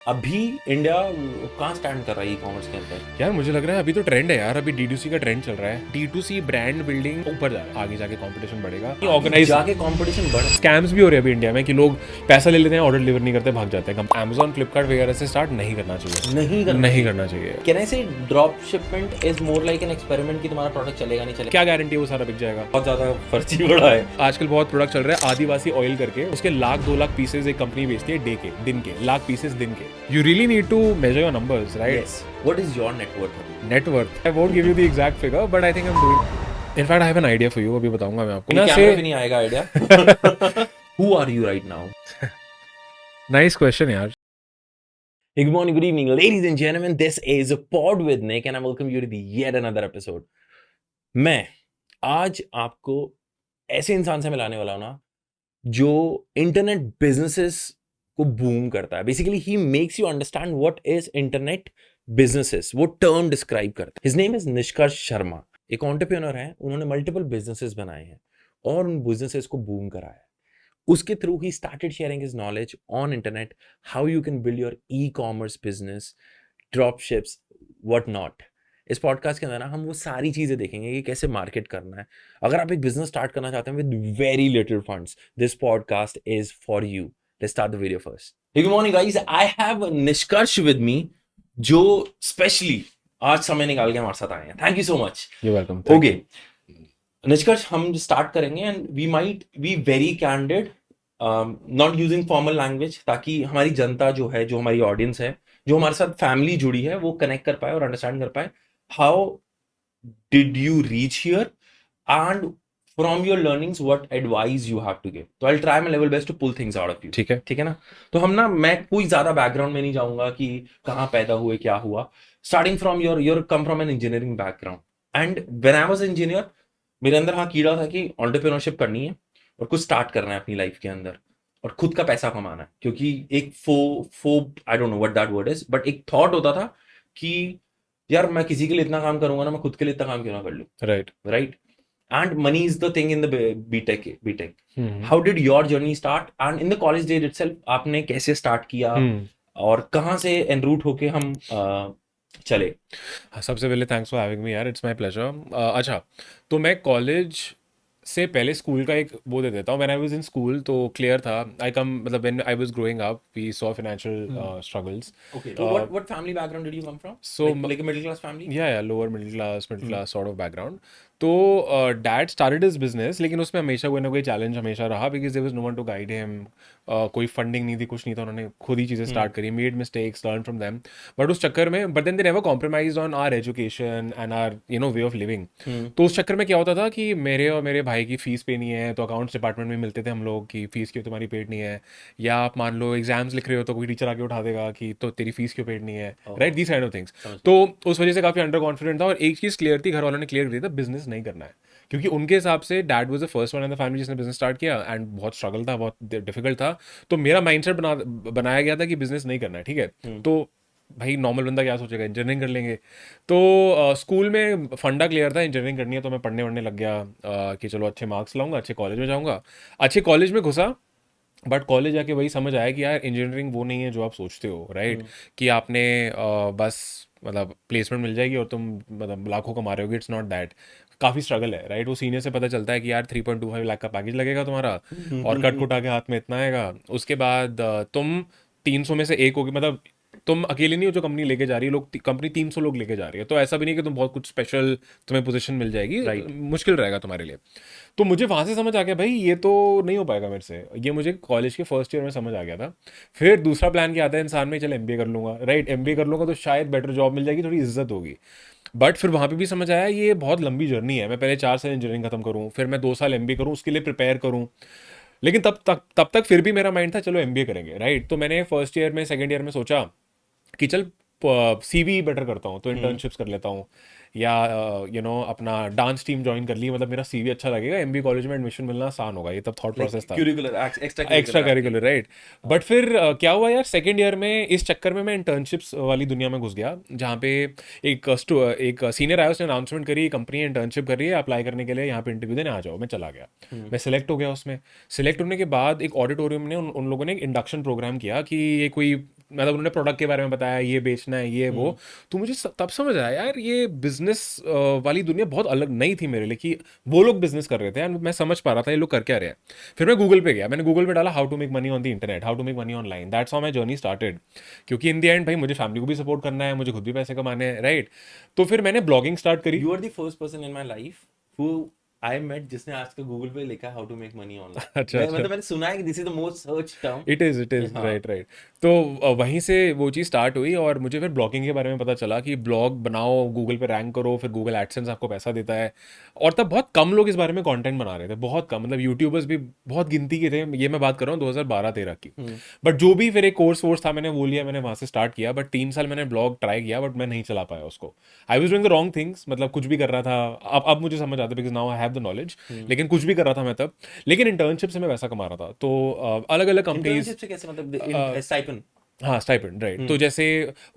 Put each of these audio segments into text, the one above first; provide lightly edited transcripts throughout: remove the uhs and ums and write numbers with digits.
अभी इंडिया कहाँ स्टैंड कर रहा है ई कॉमर्स के अंदर? यार मुझे लग रहा है अभी तो ट्रेंड है यार, अभी D2C का ट्रेंड चल रहा है। D2C ब्रांड बिल्डिंग ऊपर जा रहा है, आगे जाके कंपटीशन बढ़ेगा। ऑर्गेनाइज जाके कंपटीशन बढ़ स्कैम्स भी हो रहे हैं अभी इंडिया में कि लोग पैसा ले लेते हैं, ऑर्डर डिलीवर नहीं करते, भाग जाते हैं। Amazon फ्लिपकार्ट वगैरह से स्टार्ट नहीं करना चाहिए, नहीं करना चाहिए। कैन आई से drop shipment is more like an experiment कि तुम्हारा प्रोडक्ट चलेगा नहीं चलेगा? क्या गारंटी है वो सारा बिक जाएगा? बहुत ज्यादा फर्जी बड़ा है। आजकल बहुत प्रोडक्ट चल रहा है आदिवासी ऑयल करके, उसके 1,00,000-2,00,000 पीसेज एक कंपनी बेचती है डे के, दिन के, लाख पीसेज दिन के। You really need to measure your numbers, right? Yes. What is your net worth? Net worth. I won't give you the exact figure, but I think I'm doing. In fact, I have an idea for you. अभी बताऊंगा मैं आपको। कैमरे पे नहीं आएगा idea. Who are you right now? Nice question यार। Hey, good morning, good evening, ladies and gentlemen. This is Pod with Nick, and I welcome you to the yet another episode. मैं आज आपको ऐसे इंसान से मिलाने वाला हूं ना जो इंटरनेट बिजनेसेस को बूम करता है। Basically he makes you understand what is internet businesses, वो टर्म डिस्क्राइब करता है। हिज नेम इज निष्कर्ष शर्मा। एक एंटरप्रेन्योर है, उन्होंने मल्टीपल बिजनेसेस बनाए हैं और उन बिजनेसेस को बूम कराया है। उसके through he started sharing his knowledge on internet, how you can build your e commerce business, drop ships, what not. इस पॉडकास्ट के अंदर ना हम वो सारी चीजें देखेंगे कि कैसे मार्केट करना है। अगर आप एक बिजनेस स्टार्ट करना चाहते हैं with very little funds, this podcast is for you. Let's start the video first. Good morning guys, I have निष्कर्ष विद मी जो स्पेशली आज समय निकाल के हमारे साथ आए हैं। Thank you so much. You're welcome. Okay निष्कर्ष, हम स्टार्ट करेंगे and we might be very candid, not using formal language, ताकि हमारी जनता जो है, जो हमारी ऑडियंस है, जो हमारे साथ फैमिली जुड़ी है, वो कनेक्ट कर पाए और अंडरस्टैंड कर पाए how did you reach here and from your learnings what advice you have to give. तो I will try my level best to pull things out of you. ठीक है। ठीक है ना? तो हम ना, मैं कोई ज्यादा बैकग्राउंड में नहीं जाऊंगा कि कहाँ पैदा हुए, क्या हुआ। Starting from your come from an engineering background and when I was engineer, मेरे अंदर हाँ कीड़ा था कि एंटरप्रेन्योरशिप करनी है और कुछ स्टार्ट करना है अपनी लाइफ के अंदर और खुद का पैसा कमाना है। क्योंकि एक आई don't know what that word is, but एक थॉट होता था कि यार मैं किसी के लिए इतना काम करूंगा ना, मैं खुद के लिए इतना काम क्यों ना कर लूं। Right right. And money is the thing in the BTech. How did your journey start and in the college days itself आपने कैसे स्टार्ट किया और कहाँ से एनरूट होके हम चले? सबसे पहले थैंक्स फॉर हैविंग मी यार, इट्स माय प्लेजर। अच्छा, तो मैं कॉलेज से पहले स्कूल का एक वो दे देता हूँ। When I was in school तो क्लियर था, आई कम मतलब when I was growing up we saw financial struggles. Okay. So what family background did you come from? So like a middle class family? या lower middle class sort of background. तो dad started his business, लेकिन उसमें हमेशा कोई ना कोई challenge हमेशा रहा, because there was no one to guide him. कोई फंडिंग नहीं थी, कुछ नहीं था, उन्होंने खुद ही चीज़ें स्टार्ट करी, made mistakes, learn from them. But उस चक्कर में but then they never compromise on our education and our way of living. तो उस चक्कर में क्या होता था कि मेरे और मेरे भाई की फीस पे नहीं है, तो अकाउंट्स डिपार्टमेंट में मिलते थे हम लोग कि फीस क्यों तुम्हारी पेड नहीं है। या आप मान लो एग्जाम्स लिख रहे हो तो कोई टीचर आके उठा देगा कि तो तेरी फीस क्यों पेड नहीं है, right, these kind of things. तो उस वजह से काफ़ी अंडर कॉन्फिडेंट था और एक चीज़ क्लियर थी, घर वालों ने क्लियर कर दिया था, बिजनेस नहीं करना है। क्योंकि उनके हिसाब से dad was the first one in the family जिसने बिजनेस स्टार्ट किया एंड बहुत स्ट्रगल था, बहुत डिफिकल्ट था। तो मेरा माइंडसेट बनाया गया था कि बिजनेस नहीं करना है, ठीक है। तो भाई नॉर्मल बंदा क्या सोचेगा, इंजीनियरिंग कर लेंगे। तो स्कूल में फंडा क्लियर था, इंजीनियरिंग करनी है, तो मैं पढ़ने वढ़ने लग गया कि चलो अच्छे मार्क्स लाऊंगा, अच्छे कॉलेज में जाऊंगा। अच्छे कॉलेज में घुसा, बट कॉलेज जाके वही समझ आया कि यार इंजीनियरिंग वो नहीं है जो आप सोचते हो, राइट। कि आपने बस मतलब प्लेसमेंट मिल जाएगी और तुम मतलब लाखों कमा रहे होगे, इट्स नॉट दैट। काफ़ी स्ट्रगल है, राइट। वो सीनियर से पता चलता है कि यार 3.25 लाख का पैकेज लगेगा तुम्हारा और कट कुटा के हाथ में इतना आएगा। उसके बाद तुम 300 में से एक होगी, मतलब तुम अकेले नहीं हो जो कंपनी लेके जा रही है, लोग कंपनी 300 लोग लेके जा रही है। तो ऐसा भी नहीं कि तुम बहुत कुछ स्पेशल तुम्हें पोजीशन मिल जाएगी, Right. मुश्किल रहेगा तुम्हारे लिए। तो मुझे वहाँ से समझ आ गया भाई ये तो नहीं हो पाएगा मेरे से, ये मुझे कॉलेज के फर्स्ट ईयर में समझ आ गया था। फिर दूसरा प्लान क्या आता है इंसान में, चल एमबीए कर लूंगा, राइट। एमबीए कर लूंगा तो शायद बेटर जॉब मिल जाएगी, थोड़ी इज्जत होगी। बट फिर वहाँ पे भी समझ आया ये बहुत लंबी जर्नी है, मैं पहले 4 साल इंजीनियरिंग खत्म करूँ, फिर मैं 2 साल एमबीए करूँ, उसके लिए प्रिपेयर करूँ। लेकिन तब तक फिर भी मेरा माइंड था चलो एमबीए करेंगे, राइट। तो मैंने फर्स्ट ईयर में सेकेंड ईयर में सोचा कि चल सीवी बेटर करता हूँ, तो इंटर्नशिप्स कर लेता हूँ या अपना डांस टीम ज्वाइन कर ली, मतलब मेरा सीवी अच्छा लगेगा, एमबी कॉलेज में एडमिशन मिलना आसान होगा। ये तब थॉट प्रोसेस था, एक्स्ट्रा करिकुलर, राइट। बट फिर क्या हुआ यार, सेकेंड ईयर में इस चक्कर में मैं इंटर्नशिप्स वाली दुनिया में घुस गया, जहाँ पे एक सीनियर आया, उसने अनाउंसमेंट करी कंपनी इंटर्नशिप कर रही है, अप्लाई करने के लिए यहाँ पे इंटरव्यू देने आ जाओ। मैं चला गया, मैं सिलेक्ट हो गया उसमें। सिलेक्ट होने के बाद एक ऑडिटोरियम ने उन लोगों ने एक इंडक्शन प्रोग्राम किया कि ये कोई मतलब उन्होंने प्रोडक्ट के बारे में बताया, ये बेचना है, ये वो। तो मुझे तब समझ आया यार, ये बिजनेस वाली दुनिया बहुत अलग नई थी मेरे लिए, कि वो लोग बिजनेस कर रहे थे एंड मैं समझ पा रहा था ये लोग कर क्या रहे हैं। फिर मैं गूगल पे गया, मैंने गूगल पे डाला how to make money on the internet, how to make money online. That's how my journey started. क्योंकि इन द एंड भाई मुझे फैमिली को भी सपोर्ट करना है, मुझे खुद भी पैसे कमाने हैं, राइट। तो फिर मैंने ब्लॉगिंग स्टार्ट करी। You are the first person in my life who I met जिसने आज तक गूगल पे लिखा how to make money online. अच्छा मैं अच्छा। मतलब मैंने सुना है कि this is the most search term. It is हाँ। Right right. तो वहीं से वो चीज़ स्टार्ट हुई और मुझे फिर ब्लॉगिंग के बारे में पता चला कि ब्लॉग बनाओ, गूगल पे रैंक करो, फिर गूगल एडसेंस आपको पैसा देता है। और तब बहुत कम लोग इस बारे में कंटेंट बना रहे थे, बहुत कम, मतलब यूट्यूबर्स भी बहुत गिनती के थे। ये मैं बात कर रहा हूँ 2012-13 की। बट जो भी फिर एक कोर्स वोर्स था मैंने वो लिया, मैंने वहाँ से स्टार्ट किया। बट 3 साल मैंने ब्लॉग ट्राई किया बट मैं नहीं चला पाया उसको। I was doing the wrong things, मतलब कुछ भी कर रहा था। अब मुझे समझ आता है because now I have the knowledge. लेकिन कुछ भी कर रहा था मैं तब। लेकिन इंटर्नशिप से मैं वैसा कमा रहा था। तो अलग अलग कंपनीज। इंटर्नशिप से कैसे मतलब स्टाइपेंड? हाँ, स्टाइपेंड, राइट। तो जैसे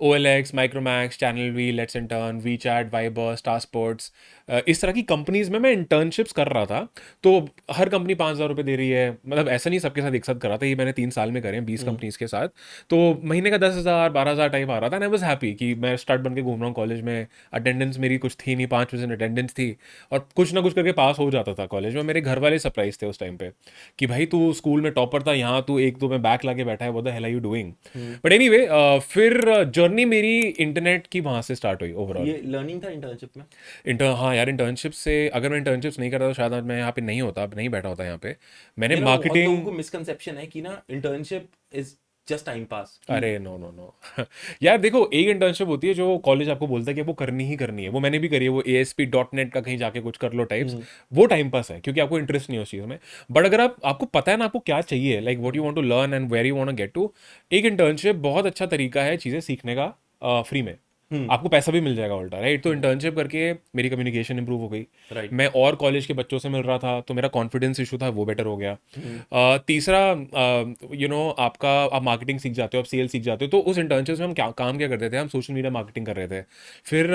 OLX, Micromax, Channel V, Let's Intern, WeChat, Viber, Star Sports, इस तरह की कंपनीज में मैं इंटर्नशिप्स कर रहा था। तो हर कंपनी 5,000 रुपये दे रही है, मतलब ऐसा नहीं सबके साथ एक साथ कर रहा था, ये मैंने 3 साल में करे हैं 20 कंपनीज के साथ। तो महीने का 10,000 12,000 टाइप आ रहा था। एंड आई वाज हैप्पी कि मैं स्टार्ट बन के घूम रहा हूँ कॉलेज में। अटेंडेंस मेरी कुछ थी नहीं, 5% अटेंडेंस थी और कुछ ना कुछ करके पास हो जाता था कॉलेज में। मेरे घर वाले सरप्राइज थे उस टाइम पे कि भाई तू स्कूल में टॉपर था, यहाँ तू एक दो में बैक लाके बैठा है, what the hell are you doing. But anyway, फिर जर्नी मेरी इंटरनेट की वहाँ से स्टार्ट हुई ओवरऑल। ये लर्निंग था इंटर्नशिप में? हाँ यार, इंटर्नशिप से अगर मैं इंटर्नशिप्स नहीं करता तो शायद आज मैं यहाँ पे नहीं होता, नहीं बैठा होता यहाँ पे। मैंने बहुत लोगों मार्केटिंग। को मिसकंसेप्शन है कि ना internship is just time pass कि अरे नो नो नो यार देखो, एक इंटर्नशिप होती है जो कॉलेज आपको बोलता है कि वो करनी ही करनी है। वो मैंने भी करी है, वो ASP.NET का कहीं जाके कुछ कर लो टाइप्स। वो टाइम पास है क्योंकि आपको इंटरेस्ट नहीं है उस चीज़ में। बट अगर आपको पता है ना आपको क्या चाहिए, like what you want to learn and where you want to get to, एक इंटर्नशिप बहुत अच्छा तरीका है चीज़ें सीखने का, फ्री में। आपको पैसा भी मिल जाएगा उल्टा, राइट। तो इंटर्नशिप करके मेरी कम्युनिकेशन इंप्रूव हो गई। राइट। मैं और कॉलेज के बच्चों से मिल रहा था तो मेरा कॉन्फिडेंस इशू था वो बेटर हो गया। तीसरा, आपका आप मार्केटिंग सीख जाते हो, आप सेल सीख जाते हो। तो उस इंटर्नशिप में हम क्या करते थे, हम सोशल मीडिया मार्केटिंग कर रहे थे। फिर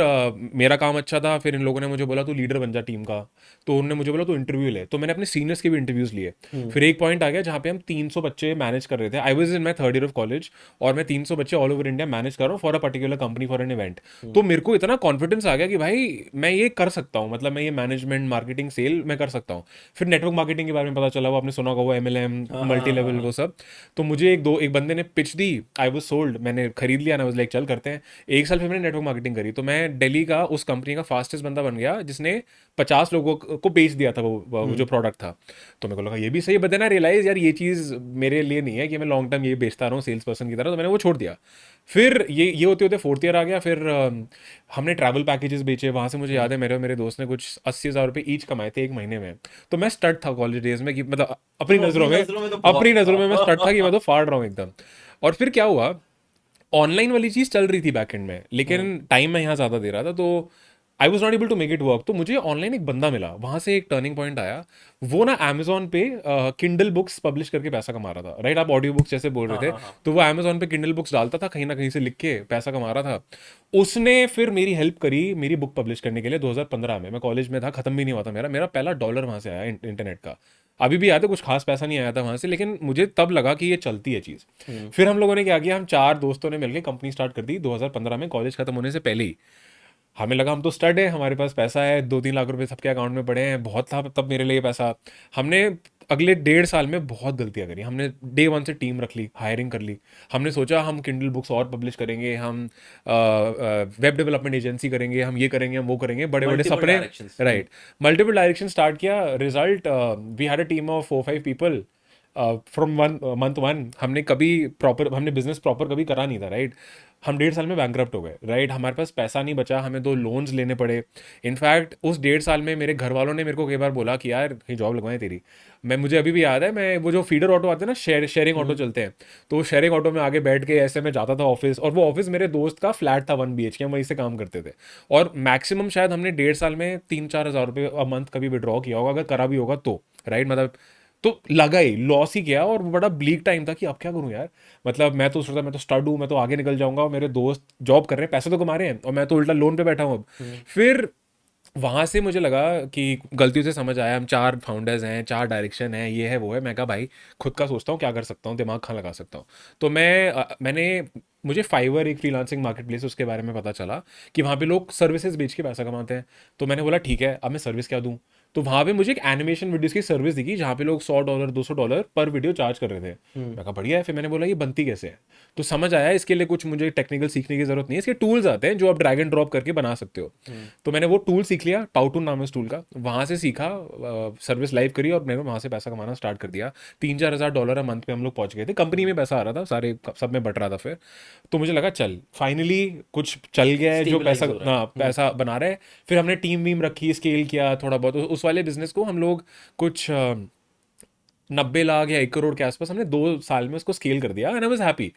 मेरा काम अच्छा था, फिर इन लोगों ने मुझे बोला तू लीडर बन जा टीम का। तो उन्होंने मुझे बोला तू इंटरव्यू ले, तो मैंने अपने सीनियर्स के भी इंटरव्यूज लिए। फिर एक पॉइंट आ गया जहाँ पे हम 300 बच्चे मैनेज कर रहे थे। आई was in my third year of college और मैं 300 बच्चे ऑल ओवर इंडिया मैनेज कर रहा हूँ for a particular company, for an event. तो मेरे को इतना कॉन्फिडेंस आ गया कि भाई मैं ये कर सकता हूँ, मतलब मैं ये मैनेजमेंट मार्केटिंग सेल मैं कर सकता हूँ। फिर नेटवर्क मार्केटिंग के बारे में पता चला, वो आपने सुना होगा, वो MLM, हाँ हाँ मल्टी हाँ हाँ लेवल, हाँ। वो सब। तो मुझे एक बंदे ने pitch the, I was sold, मैंने खरीद लिया ना, वाज लाइक चल करते हैं। एक साल फिर मैंने नेटवर्क मार्केटिंग करी तो मैं दिल्ली का उस कंपनी का फास्टेस्ट बंदा बन गया जिसने 50 लोगों को बेच दिया था वो जो प्रोडक्ट था। तो मेरे को लगा ये भी सही, बट देन आई रियलाइज यार ये चीज़ मेरे लिए नहीं है कि मैं लॉन्ग टर्म ये बेचता रहा हूँ सेल्स पर्सन की तरह। तो मैंने वो छोड़ दिया। फिर ये होते होते फोर्थ ईयर आ गया। फिर हमने ट्रैवल पैकेजेस बेचे वहाँ से। मुझे याद है मेरे दोस्त ने कुछ 80,000 रुपये ईच कमाए थे एक महीने में। तो मैं स्टड था कॉलेज डेज में कि मतलब अपनी तो अपनी नज़रों में, नजरों में तो अपनी बहुत नज़रों में मैं स्टड था कि मैं था। तो फाड़ रहा हूँ एकदम। और फिर क्या हुआ, ऑनलाइन वाली चीज़ चल रही थी बैकएंड में, लेकिन टाइम मैं यहाँ ज़्यादा दे रहा था तो I was not able to make it work. तो मुझे ऑनलाइन एक बंदा मिला, वहाँ से एक टर्निंग पॉइंट आया। वो ना अमेजोन पे किंडल बुक्स पब्लिश करके पैसा कमा रहा था, राइट। आप ऑडियो बुक्स जैसे बोल हाँ रहे थे, हाँ हाँ। तो वो अमेजोन पे किंडल बुक्स डालता था, कहीं ना कहीं से लिख के पैसा कमा रहा था। उसने फिर मेरी हेल्प करी मेरी बुक पब्लिश करने के लिए। 2015 में मैं कॉलेज में था, खत्म भी नहीं हुआ था मेरा मेरा पहला डॉलर वहाँ से आया इंटरनेट का। अभी भी आया था, कुछ खास पैसा नहीं आया था वहाँ से, लेकिन मुझे तब लगा कि ये चलती है चीज़। फिर हम लोगों ने क्या किया, हम 4 दोस्तों ने मिलकर कंपनी स्टार्ट कर दी 2015 में, कॉलेज खत्म होने से पहले ही। हमें लगा हम तो स्टड है, हमारे पास पैसा है, 2-3 लाख रुपए सबके अकाउंट में पड़े हैं, बहुत था तब मेरे लिए पैसा। हमने अगले 1.5 साल में बहुत गलतियां करी। हमने डे वन से टीम रख ली, हायरिंग कर ली। हमने सोचा हम किंडल बुक्स और पब्लिश करेंगे, हम वेब डेवलपमेंट एजेंसी करेंगे, हम ये करेंगे, हम वो करेंगे, बड़े बड़े मल्टीपल सपने, directions. Right. Multiple direction start किया। Result, we had a team of 4-5 people from month one. हमने बिजनेस प्रॉपर कभी करा नहीं था, राइट। हम 1.5 साल में बैंकरप्ट हो गए, राइट। हमारे पास पैसा नहीं बचा, हमें 2 लोन्स लेने पड़े। इनफैक्ट उस 1.5 साल में मेरे घर वालों ने मेरे को कई बार बोला कि यार कहीं जॉब लगवाएं तेरी। मुझे अभी भी याद है, मैं वो जो फीडर ऑटो आते हैं ना, शेयरिंग ऑटो चलते हैं, तो शेयरिंग ऑटो में आगे बैठ के ऐसे मैं जाता था ऑफिस। और वो ऑफिस मेरे दोस्त का फ्लैट था 1 BHK, हम वहीं से काम करते थे। और मैक्सिमम शायद हमने 1.5 साल में 3-4 हज़ार रुपये अ मंथ कभी विड्रॉ किया होगा, अगर करा भी होगा तो, राइट। मतलब तो लगा ही लॉस ही किया। और वो बड़ा ब्लीक टाइम था कि अब क्या करूं यार। मतलब मैं तो सोचता मैं तो स्टड हूँ, मैं तो आगे निकल जाऊंगा, और मेरे दोस्त जॉब कर रहे हैं, पैसे तो कमा रहे हैं, और मैं तो उल्टा लोन पे बैठा हूँ अब। फिर वहाँ से मुझे लगा कि गलतियों से समझ आया, हम 4 फाउंडर्स हैं, 4 डायरेक्शन है, ये है वो है। मैं कहा भाई खुद का सोचता हूँ क्या कर सकता हूँ, दिमाग कहाँ लगा सकता हूँ। तो मुझे फाइवर एक फ्रीलांसिंग मार्केट प्लेस, उसके बारे में पता चला कि वहाँ पे लोग सर्विसेज बेच के पैसा कमाते हैं। तो मैंने बोला ठीक है, अब मैं सर्विस क्या दूँ। तो वहाँ पे मुझे एक एनिमेशन वीडियोस की सर्विस दिखी जहाँ पे लोग $100 $200 पर वीडियो चार्ज कर रहे थे। हम्म। मैं कहा बढ़िया है। फिर मैंने बोला ये बनती कैसे है। तो समझ आया इसके लिए कुछ मुझे टेक्निकल सीखने की जरूरत नहीं है, इसके टूल्स आते हैं जो आप ड्रैग एंड ड्रॉप करके बना सकते हो। हम्म। तो मैंने वो टूल सीख लिया, पाउटून नाम है उस टूल का, वहाँ से सीखा, सर्विस लाइव करी और मैंने वहाँ से पैसा कमाना स्टार्ट कर दिया। $3-4 हज़ार मंथ पे हम लोग पहुँच गए थे, कंपनी में पैसा आ रहा था, सारे सब में बट रहा था। फिर तो मुझे लगा चल फाइनली कुछ चल गया है जो पैसा, स्टेबलाइज हो रहा है। हाँ पैसा बना रहा है। फिर हमने टीम वीम रखी, स्केल किया थोड़ा बहुत। उस वाले बिजनेस को हम लोग कुछ 90 लाख या 1 करोड़ के आसपास हमने 2 साल में उसको स्केल कर दिया, and I was happy.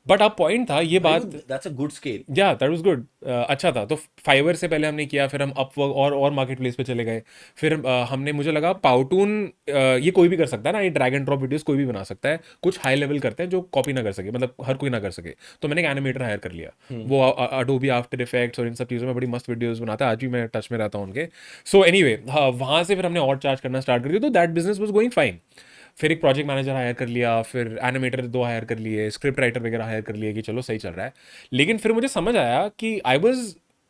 But अब पॉइंट था ये भाई वो बात। That's a good scale. या दैट वाज गुड, अच्छा था। तो फाइवर से पहले हमने किया, फिर हम अपवर्क और मार्केट प्लेस पे चले गए। फिर हमने, मुझे लगा पाउटून ये कोई भी कर सकता है ना, ये ड्रैग एंड ड्रॉप वीडियोस कोई भी बना सकता है, कुछ हाई लेवल करते हैं जो कॉपी ना कर सके, मतलब हर कोई ना कर सके। तो मैंने एक एनिमेटर हायर कर लिया, वो अडोबी आफ्टर इफेक्ट्स और इन सब चीज़ों में बड़ी मस्त वीडियोस बनाता है, आज भी मैं टच में रहता हूँ उनके। सो एनीवे, वहाँ से फिर हमने और चार्ज करना स्टार्ट कर दिया, तो that business was going fine. फिर एक प्रोजेक्ट मैनेजर हायर कर लिया, फिर एनिमेटर 2 हायर कर लिए, स्क्रिप्ट राइटर वगैरह हायर कर लिए कि चलो सही चल रहा है। लेकिन फिर मुझे समझ आया कि आई वॉज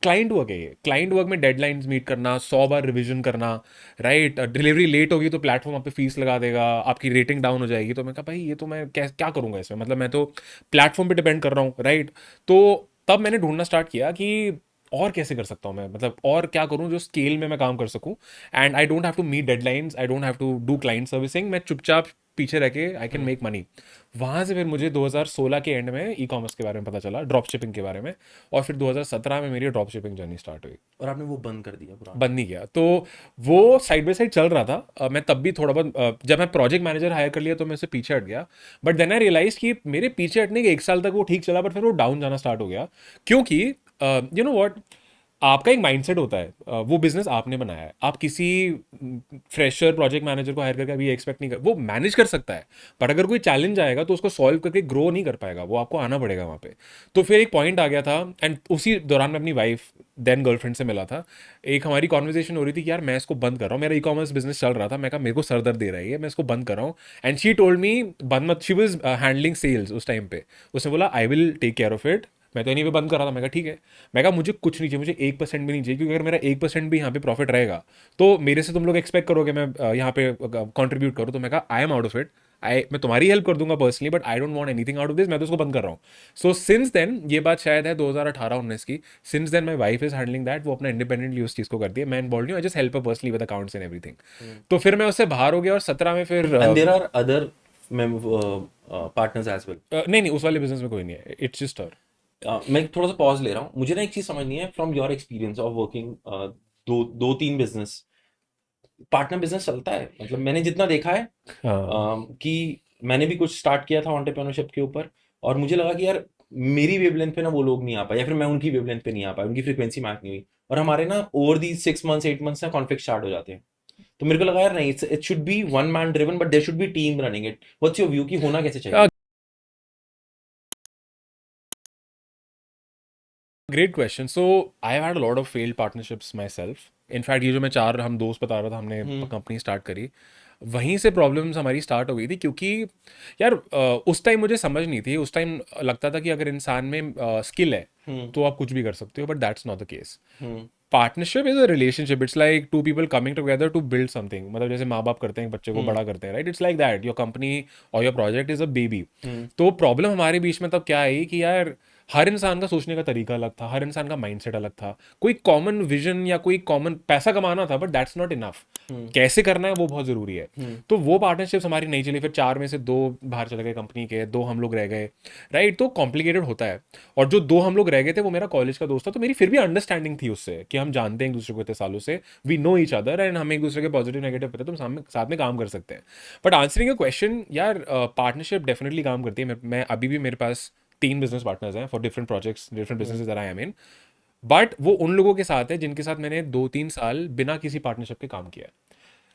क्लाइंट वर्क है ये, क्लाइंट वर्क में डेडलाइंस मीट करना, 100 बार रिवीजन करना, राइट। डिलीवरी लेट होगी तो प्लेटफॉर्म आप पे फीस लगा देगा, आपकी रेटिंग डाउन हो जाएगी। तो मैं कहा भाई ये तो मैं क्या क्या करूंगा इसमें, मतलब मैं तो प्लेटफॉर्म पे डिपेंड कर रहा हूँ, राइट। तो तब मैंने ढूंढना स्टार्ट किया कि और कैसे कर सकता हूँ मैं, मतलब और क्या करूँ जो स्केल में मैं काम कर सकूँ, and I don't have to meet deadlines, I don't have to do client servicing, मैं चुपचाप पीछे रह के आई कैन मेक मनी। वहाँ से फिर मुझे 2016 के एंड में ई कॉमर्स के बारे में पता चला, ड्रॉप शिपिंग के बारे में। और फिर 2017 में मेरी ड्रॉप शिपिंग जर्नी स्टार्ट हुई। और आपने वो बंद कर दिया पुराना? बंद नहीं किया, तो वो साइड बाय साइड चल रहा था। मैं तब भी थोड़ा बहुत, जब मैं प्रोजेक्ट मैनेजर हायर कर लिया तो मैं उससे पीछे हट गया। बट देन आई रियलाइज कि मेरे पीछे हटने के 1 साल तक वो ठीक चला, बट फिर वो डाउन जाना स्टार्ट हो गया। क्योंकि यू नो व्हाट, आपका एक माइंडसेट होता है, वो बिजनेस आपने बनाया है, आप किसी फ्रेशर प्रोजेक्ट मैनेजर को हायर करके अभी एक्सपेक्ट नहीं कर, वो मैनेज कर सकता है, बट अगर कोई चैलेंज आएगा तो उसको सॉल्व करके ग्रो नहीं कर पाएगा, वो आपको आना पड़ेगा वहाँ पे। तो फिर एक पॉइंट आ गया था, एंड उसी दौरान मैं अपनी वाइफ, देन गर्लफ्रेंड से मिला था। एक हमारी कॉन्वर्जेशन हो रही थी कि यार मैं इसको बंद कर रहा हूँ, मेरा ई कॉमर्स बिजनेस चल रहा था, मैं कहा मेरे को सर दर्द दे रहा है ये, मैं इसको बंद कर रहा हूँ। एंड शी टोल्ड मी बंद मत, शी वॉज हैंडलिंग सेल्स उस टाइम पे। उसने बोला I will take care of it. मैं तो नहीं भी बंद कर रहा था, मैं कहा ठीक है। मैं कहा मुझे कुछ नहीं चाहिए, मुझे 1% भी नहीं चाहिए, क्योंकि अगर मेरा 1% भी यहाँ पे प्रॉफिट रहेगा तो मेरे से तुम लोग एक्सपेक्ट करोगे मैं यहाँ पे कंट्रीब्यूट करूँ। तो मैं कहा I am out of it, मैं तुम्हारी हेल्प कर दूंगा personally, but I don't want anything out of this, मैं तो उसको बंद कर रहा हूँ। सो सिंस देन, ये बात शायद है 2018-19 की, since then my wife is handling that, वो अपना इंडिपेंडेंटली उस चीज़ को करती है, मैं इन्वॉल्व नहीं हूँ, I just help personally with accounts and everything. तो फिर मैं उससे बाहर हो गया, और 17 में फिर and there are other partners as well? नहीं नहीं, उस वाले बिजनेस में कोई नहीं है, इट्स जस्ट हर। मैं थोड़ा सा पॉज ले रहा हूँ, मुझे ना एक चीज समझनी है from your experience of working दो तीन बिजनेस। पार्टनर बिजनेस चलता है? मतलब मैंने जितना देखा है कि मैंने भी कुछ स्टार्ट किया था एंटरप्रेन्योरशिप के ऊपर, और मुझे लगा कि यार मेरी वेवलेंथ पे ना वो लोग नहीं आ पाए, या फिर मैं उनकी वेवलेंथ पे नहीं आ पाया, उनकी फ्रीक्वेंसी मैच नहीं हुई, और हमारे ना ओवर दी 6 मंथ्स 8 मंथ्स ना कॉन्फ्लिक्ट स्टार्ट हो जाते हैं। तो मेरे को लगा यार नहीं, it should be one man driven, but there should be team running it. What's your view कि होना कैसे चाहिए? Great question. So I have had a lot of failed partnerships myself. In fact ये जो मैं 4 हम दोस्त बता रहा था, हमने कंपनी स्टार्ट करी, वहीं से प्रॉब्लम्स हमारी स्टार्ट हो गई थी। क्योंकि यार उस टाइम मुझे समझ नहीं थी, उस टाइम लगता था कि अगर इंसान में स्किल है तो आप कुछ भी कर सकते हो, but that's not the case. Partnership is a relationship, it's like two people coming together to build something, मतलब जैसे माँ बाप करते हैं बच्चे को बड़ा करते हैं, right. It's like that your company और your project is a baby. तो प्रॉब्लम हमारे बीच में तब क्या आई कि यार हर इंसान का सोचने का तरीका अलग था, हर इंसान का माइंडसेट अलग था, कोई कॉमन विजन या कोई कॉमन पैसा कमाना था, बट दैट्स नॉट इनफ, कैसे करना है वो बहुत जरूरी है। तो वो पार्टनरशिप्स हमारी नहीं चली, फिर 4 में से 2 बाहर चले गए कंपनी के, 2 हम लोग रह गए, राइट। तो कॉम्प्लिकेटेड होता है। और जो 2 हम लोग रह गए थे वो मेरा कॉलेज का दोस्त था, तो मेरी फिर भी अंडरस्टैंडिंग थी उससे कि हम जानते हैं एक दूसरे को इतने सालों से, we know each other, and हम एक दूसरे के पॉजिटिव नेगेटिव पता है, तो हम साथ में काम कर सकते हैं। बट आंसरिंग अ क्वेश्चन, यार पार्टनरशिप डेफिनेटली काम करती है। मैं अभी भी, मेरे पास 3 बिजनेस पार्टनर्स हैं for different projects, different businesses that I am in. But वो उन लोगों के साथ है जिनके साथ मैंने 2-3 साल बिना किसी पार्टनरशिप के काम किया है।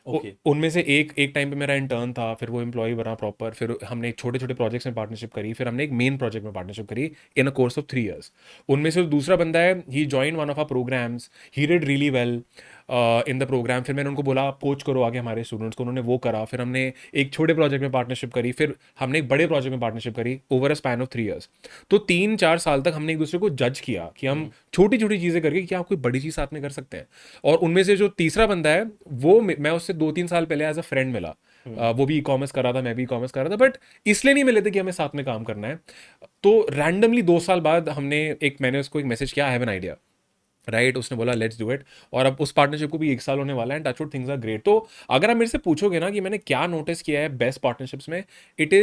ओके। उनमें से एक टाइम पे मेरा इंटर्न था, फिर वो एम्प्लॉय बना प्रॉपर, फिर हमने छोटे छोटे प्रोजेक्ट्स में पार्टनरशिप करी, फिर हमने एक मेन प्रोजेक्ट में पार्टनरशिप करी in a course of 3 years। उनमें से दूसरा बंदा है, he join one of our programs, he did really well. In the program. फिर मैंने उनको बोला आप कोच करो आगे हमारे स्टूडेंट्स को, उन्होंने वो करा। फिर हमने एक छोटे प्रोजेक्ट में पार्टनरशिप करी, फिर हमने एक बड़े प्रोजेक्ट में पार्टनरशिप करी over a span of 3 years। तो 3-4 साल तक हमने एक दूसरे को जज किया कि हम छोटी छोटी चीज़ें करके क्या आप कोई बड़ी चीज़ साथ में कर सकते हैं। और उनमें से जो तीसरा बंदा है वो मैं उससे 2-3 साल पहले एज अ फ्रेंड मिला। वो भी ई कॉमर्स कर रहा था, मैं भी ई कॉमर्स कर रहा था, बट इसलिए नहीं मिले थे कि हमें साथ में काम करना है। तो रैंडमली 2 साल बाद मैंने उसको एक मैसेज किया, आई हैव एन आइडिया, राइट। उसने बोला लेट्स डू इट। और अब उस पार्टनरशिप को भी 1 साल होने वाला है, and touchwood things are great. तो अगर आप मेरे से पूछोगे ना कि मैंने क्या नोटिस किया है बेस्ट पार्टनरशिप्स में, it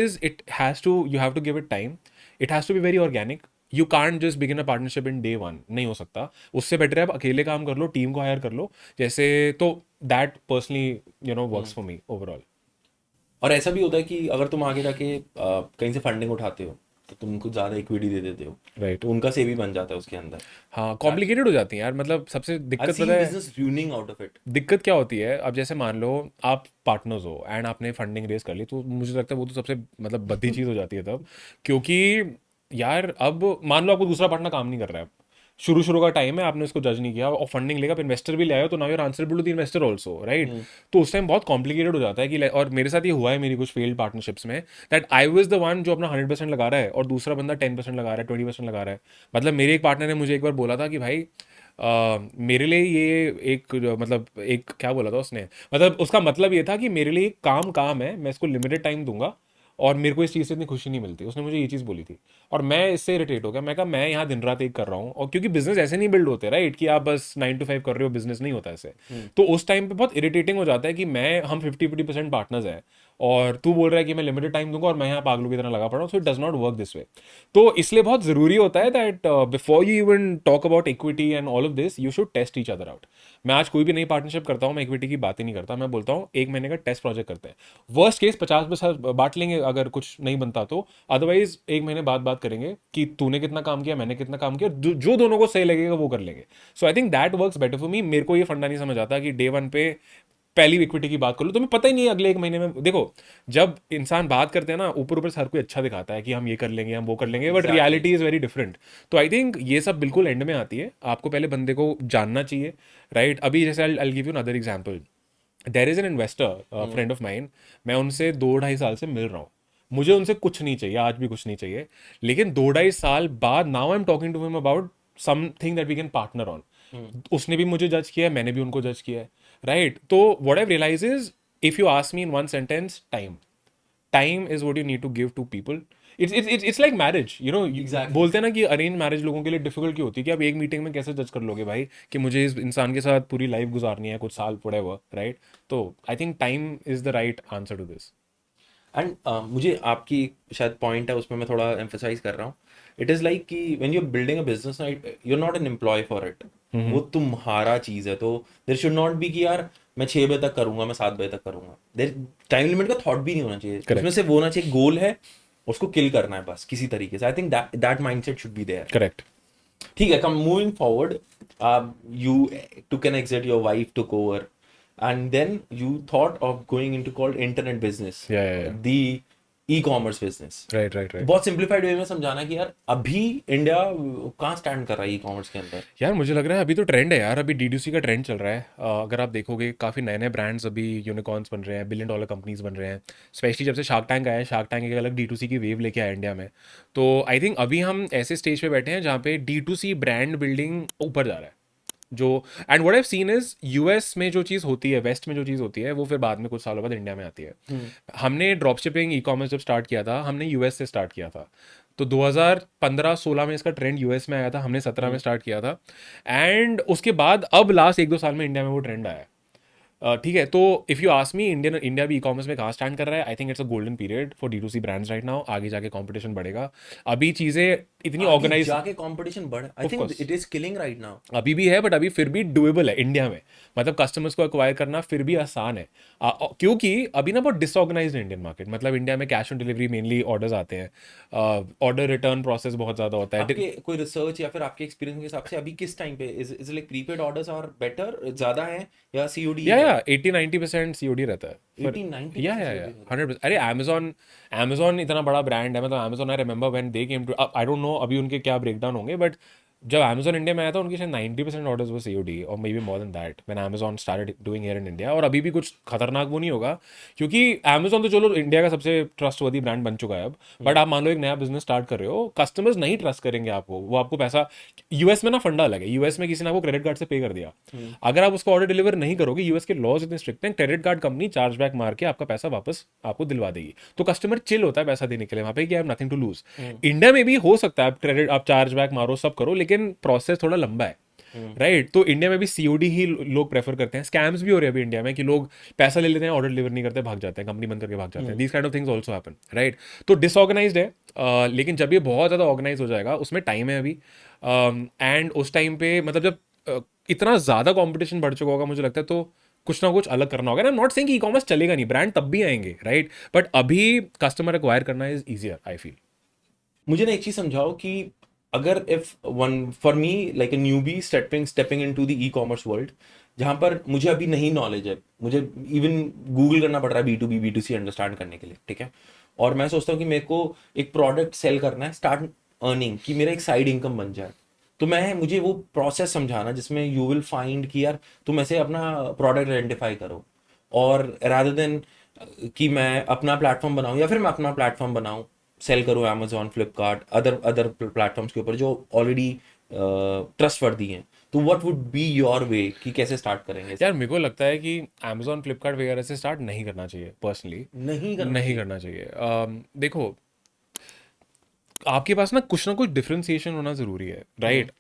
has to, you have to give it time, it has to be very organic. You can't just begin a partnership in day one, नहीं हो सकता। उससे बेटर है आप अकेले काम कर लो, टीम को हायर कर लो जैसे। तो that personally works for me overall. और ऐसा भी होता है कि अगर तुम आगे जाके कहीं से फंडिंग उठाते हो तो तुम कुछ ज़्यादा इक्विटी दे देते हो, राइट। तो उनका से भी बन जाता है उसके अंदर। हाँ, कॉम्प्लिकेटेड हो जाती है यार। मतलब सबसे आई दिक्कत सीन पता है, business ruining out of it. दिक्कत क्या होती है, अब जैसे मान लो आप पार्टनर्स हो एंड आपने फंडिंग रेज कर ली, तो मुझे लगता है वो तो सबसे मतलब बद्दी चीज़ हो जाती है तब। क्योंकि यार अब मान लो आपको दूसरा पार्टनर काम नहीं कर रहा है, शुरू शुरू का टाइम है, आपने उसको जज नहीं किया और फंडिंग लेगा, इन्वेस्टर भी ले आया, तो now you're answerable to the investor also, right. तो उस टाइम बहुत कॉम्प्लिकेटेड हो जाता है कि और मेरे साथ ये हुआ है मेरी कुछ फेल्ड पार्टनरशिप्स में, that I was the one जो अपना 100% लगा रहा है और दूसरा बंदा 10% लगा रहा है, 20% लगा रहा है। मतलब मेरे एक पार्टनर ने मुझे एक बार बोला था कि भाई मेरे लिए ये एक मतलब एक क्या बोला था उसने, मतलब उसका मतलब ये था कि मेरे लिए काम काम है, मैं इसको लिमिटेड टाइम दूंगा और मेरे को इस चीज़ से इतनी खुशी नहीं मिलती। उसने मुझे ये चीज़ बोली थी और मैं इससे इरिटेट हो गया। मैं कहा मैं यहाँ दिन रात एक कर रहा हूँ, और क्योंकि बिजनेस ऐसे नहीं बिल्ड होते, राइट, कि आप बस 9 to 5 कर रहे हो, बिजनेस नहीं होता ऐसे। तो उस टाइम पे बहुत इरिटेटिंग हो जाता है कि हम 50-50% पार्टनर्स हैं और तू बोल रहा है कि मैं लिमिटेड टाइम दूंगा और मैं यहाँ पागलों की तरह लगा पड़ा हूँ। So it does not work this way. तो इसलिए बहुत ज़रूरी होता है that before you even talk about equity and all of this, you should test each other out. मैं आज कोई भी नई पार्टनरशिप करता हूँ, मैं इक्विटी की बात ही नहीं करता। मैं बोलता हूँ 1 महीने का टेस्ट प्रोजेक्ट करते हैं, वर्स्ट केस 50% बांट लेंगे अगर कुछ नहीं बनता तो, अदरवाइज 1 महीने बाद बात करेंगे कि तूने कितना काम किया, मैंने कितना काम किया, जो दोनों को सही लगेगा वो कर लेंगे। So I think that works better for me. मेरे को ये फंडा नहीं समझ आता कि डे वन पे पहली इक्विटी की बात कर लो, तुम्हें पता ही नहीं है अगले 1 महीने में। देखो, जब इंसान बात करते हैं ना, ऊपर ऊपर से हर कोई अच्छा दिखाता है कि हम ये कर लेंगे, हम वो कर लेंगे, but Exactly. Reality is very different. तो आई थिंक ये सब बिल्कुल एंड में आती है, आपको पहले बंदे को जानना चाहिए, राइट। अभी जैसे I give you another example. There is an investor friend of mine, मैं उनसे 2-2.5 साल से मिल रहा हूँ, मुझे उनसे कुछ नहीं चाहिए, आज भी कुछ नहीं चाहिए। लेकिन 2-2.5 साल बाद now I am talking to him about something that we can partner on. उसने भी मुझे जज किया है, मैंने भी उनको जज किया है, राइट। तो what I realise is, if you ask me in one sentence, time. Time is what you need to give to people. It's like marriage, Exactly. बोलते हैं ना कि अरेंज मैरिज लोगों के लिए डिफिकल्ट क्यों होती है, कि आप एक मीटिंग में कैसे जज कर लोगे भाई कि मुझे इस इंसान के साथ पूरी लाइफ गुजारनी है, कुछ साल पड़े हुआ, राइट। तो I think time is the right answer to this. And मुझे आपकी शायद पॉइंट है उसमें मैं थोड़ा एम्फेसाइज कर रहा हूँ। इट इज़ लाइक कि when you are building a business ना, you are not an employ for it. वो तुम्हारा चीज़ है, तो देयर शुड नॉट बी कि यार मैं 6 बजे तक करूंगा, मैं 7 बजे तक करूंगा। देर टाइम लिमिट का थॉट भी नहीं होना चाहिए उसमें। करेक्ट। से वो होना चाहिए गोल है, उसको किल करना है बस किसी तरीके से। I think that that mindset should be there. Correct. ठीक है, come moving forward, you took an exit, your wife took over, and then you thought of going into called internet business, या the e-commerce business. Right right right. बहुत simplified वे में समझाना कि यार अभी India कहाँ स्टैंड कर रहा है ई कॉमर्स के अंदर। यार मुझे लग रहा है अभी तो ट्रेंड है यार, अभी डीडीसी का ट्रेंड चल रहा है। अगर आप देखोगे काफ़ी नए नए ब्रांड्स अभी यूनिकॉर्न्स बन रहे हैं, $1 billion कंपनीज बन रहे हैं। स्पेशली जब से शार्क टैंक आया है, शार्क टैंक एक अलग D2C की वेव लेके आया इंडिया में। तो आई थिंक अभी हम ऐसे स्टेज पे बैठे हैं जहाँ पे D2C ब्रांड बिल्डिंग ऊपर जा रहा है। जो and what I have scene is, US में जो चीज़ होती है, वेस्ट में जो चीज़ होती है, वो फिर बाद में कुछ सालों बाद इंडिया में आती है। हमने ड्रॉप शिपिंग ई कॉमर्स जब स्टार्ट किया था, हमने यूएस से स्टार्ट किया था। तो 2015-16 में इसका ट्रेंड यूएस में आया था, हमने 17 में स्टार्ट किया था। एंड उसके बाद अब लास्ट 1-2 साल में इंडिया में वो ट्रेंड आया है। ठीक है, तो if you ask me, India भी ई कॉमर्स में कहाँ स्टैंड कर रहा है, I think it's a golden period for D2C brands right now. आगे जाके कंपटीशन बढ़ेगा, अभी चीज़ें इतनी आगे ऑर्गेनाइज, जाके कंपटीशन बढ़, I of think course it is killing right now. अभी भी है, बट अभी फिर भी डुएबल है इंडिया में। मतलब कस्टमर्स को एक्वायर करना फिर भी आसान है। क्योंकि अभी ना बहुत डिसऑर्गेनाइज्ड इंडियन मार्केट, मतलब इंडिया में cash on delivery mainly orders आते हैं, ऑर्डर रिटर्न प्रोसेस बहुत ज़्यादा होता है। आपके कोई रिसर्च या फिर आपके एक्सपीरियंस के हिसाब से अभी किस टाइम पे is like prepaid orders are better, ज्यादा है, या सीओडी या है? 80-90% सीओडी रहता है। 80-90% या COD? 100%। अरे अमेजोन इतना बड़ा ब्रांड है, मतलब Amazon, I remember when they came to, I don't know अभी उनके क्या ब्रेकडाउन होंगे, बट जब Amazon इंडिया में आया था उनकी शायद 90% ऑर्डर्स वो COD और may be more than that when Amazon started doing here in India. और अभी भी कुछ खतरनाक वो नहीं होगा, क्योंकि Amazon तो चलो इंडिया का सबसे ट्रस्टवर्दी ब्रांड बन चुका है अब। बट आप मान लो एक नया बिजनेस स्टार्ट कर रहे हो, कस्टमर्स नहीं ट्रस्ट करेंगे आपको, वो आपको पैसा, यूएस में ना फंडा अलग है, यूएस में किसी ने आपको क्रेडिट कार्ड से पे कर दिया, अगर आप उसको ऑर्डर डिलीवर नहीं करोगे, यूएस के लॉज इतने स्ट्रिक्ट हैं, क्रेडिट कार्ड कंपनी चार्जबैक मार के आपका पैसा वापस आपको दिलवा देगी। तो कस्टमर चिल होता है पैसा देने के लिए वहां पे कि I have nothing to lose. India में भी हो सकता है आप क्रेडिट, आप चार्जबैक मारो, सब करो, लेकिन प्रोसेस थोड़ा लंबा है, राइट। तो इंडिया में भी COD ही लोग प्रेफर करते हैं। स्कैम्स भी हो रहे हैं अभी इंडिया में कि लोग पैसा ले लेते हैं, ऑर्डर डिलीवर नहीं करते, भाग जाते हैं, कंपनी बंद करके भाग जाते हैं। These kind of things also happen, right. तो डिसऑर्गेनाइज्ड है, लेकिन जब ये बहुत ज़्यादा ऑर्गेनाइज हो जाएगा, उसमें टाइम है अभी। एंड उस टाइम पे मतलब जब इतना ज़्यादा कंपटीशन बढ़ चुका होगा, मुझे लगता है, तो कुछ ना कुछ अलग करना होगा। आई एम नॉट सेइंग कि ई-कॉमर्स चलेगा नहीं, ब्रांड तब भी आएंगे, राइट, बट अभी कस्टमर एक्वायर करना इज ईजियर, आई फील। मुझे ना एक चीज समझाओ कि अगर if one for me like a newbie stepping into the e commerce world, जहां पर मुझे अभी नहीं नॉलेज है, मुझे इवन गूगल करना पड़ रहा है B2B B2C अंडरस्टैंड करने के लिए, ठीक है, और मैं सोचता हूँ कि मेरे को एक प्रोडक्ट सेल करना है, स्टार्ट अर्निंग, कि मेरा एक साइड इनकम बन जाए, तो मुझे वो प्रोसेस समझाना जिसमें यू विल फाइंड कि यार तुम ऐसे अपना प्रोडक्ट आइडेंटिफाई करो, और रादर देन कि मैं अपना प्लेटफॉर्म बनाऊं या फिर मैं अपना प्लेटफॉर्म बनाऊं, सेल करूं Amazon, Flipkart, other other platforms के ऊपर जो ऑलरेडी ट्रस्टवर्दी हैं, तो what would be your way कि कैसे स्टार्ट करेंगे? यार मेरे को लगता है कि Amazon फ्लिपकार्ट वगैरह से स्टार्ट नहीं करना चाहिए पर्सनली, नहीं करना नहीं चाहिए। करना चाहिए। देखो, आपके पास ना कुछ डिफरेंशिएशन होना ज़रूरी है, राइट।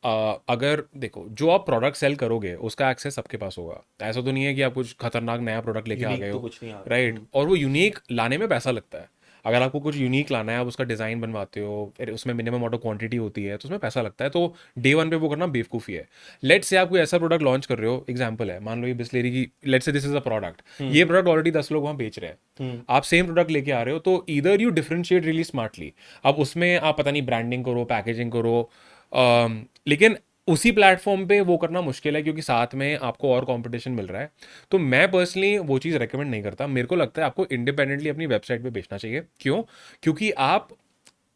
अगर देखो, जो आप प्रोडक्ट सेल करोगे उसका एक्सेस सबके पास होगा, ऐसा तो नहीं है कि आप कुछ खतरनाक नया प्रोडक्ट लेके आ यूनिक गए तो हो, कुछ नहीं आ रहा। राइट। और वो यूनिक लाने में पैसा लगता है। अगर आपको कुछ यूनिक लाना है, आप उसका डिज़ाइन बनवाते हो, फिर उसमें मिनिमम ऑर्डर क्वांटिटी होती है, तो उसमें पैसा लगता है। तो डे वन पे वो करना बेवकूफ़ी है। लेट्स से आप कोई ऐसा प्रोडक्ट लॉन्च कर रहे हो, एग्जांपल है, मान लो ये बिस्लेरी की, let's say this is a product, ये प्रोडक्ट ऑलरेडी 10 लोग वहाँ बेच रहे हैं, आप सेम प्रोडक्ट लेके आ रहे हो, तो इधर यू डिफरेंशिएट रियली स्मार्टली। अब उसमें आप पता नहीं ब्रांडिंग करो, पैकेजिंग करो, लेकिन उसी प्लेटफॉर्म पे वो करना मुश्किल है, क्योंकि साथ में आपको और कंपटीशन मिल रहा है। तो मैं पर्सनली वो चीज़ रेकमेंड नहीं करता। मेरे को लगता है आपको इंडिपेंडेंटली अपनी वेबसाइट पे बेचना चाहिए। क्यों? क्योंकि आप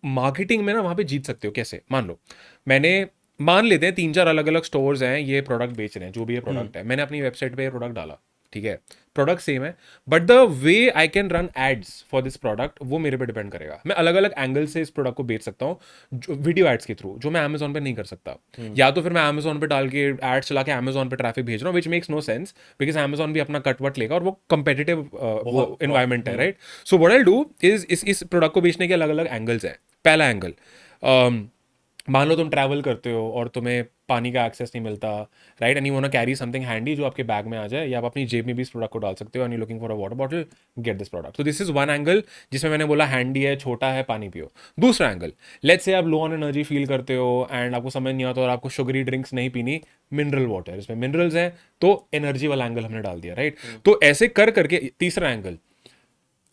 मार्केटिंग में ना वहाँ पे जीत सकते हो। कैसे? मान लेते हैं 3-4 अलग अलग स्टोर्स हैं, ये प्रोडक्ट बेच रहे हैं, जो भी ये प्रोडक्ट है, मैंने अपनी वेबसाइट पे ये प्रोडक्ट डाला, ठीक है, प्रोडक्ट सेम है, but the way I can run ads for this product वो मेरे पे डिपेंड करेगा। मैं अलग अलग एंगल से इस प्रोडक्ट को बेच सकता हूँ, वीडियो एड्स के थ्रू, जो मैं अमेजोन पे नहीं कर सकता। या तो फिर मैं अमेजोन पे डाल के एड्स चला के अमेजोन पे ट्रैफिक भेज रहा हूँ, which makes no sense, because Amazon भी अपना कटवट लेगा और वो कंपेटिटिव वो इन्वायरमेंट है, right. So what I do is इस प्रोडक्ट को बेचने के अलग अलग एंगल्स हैं। पहला एंगल, मान लो तुम ट्रैवल करते हो और तुम्हें पानी का एक्सेस नहीं मिलता, right, and you want to carry something handy जो आपके बैग में आ जाए, या आप अपनी जेब में भी इस प्रोडक्ट को डाल सकते हो, and you looking for a water bottle, get this product. तो दिस इज वन एंगल जिसमें मैंने बोला हैंडी है, छोटा है, पानी पियो। दूसरा एंगल, लेट्स से आप लो ऑन एनर्जी फील करते हो एंड आपको समझ नहीं आता और आपको शुगरी ड्रिंक्स नहीं पीनी, मिनरल वाटर, इसमें मिनरल्स हैं, तो एनर्जी वाला एंगल हमने डाल दिया, राइट। तो ऐसे कर करके तीसरा angle,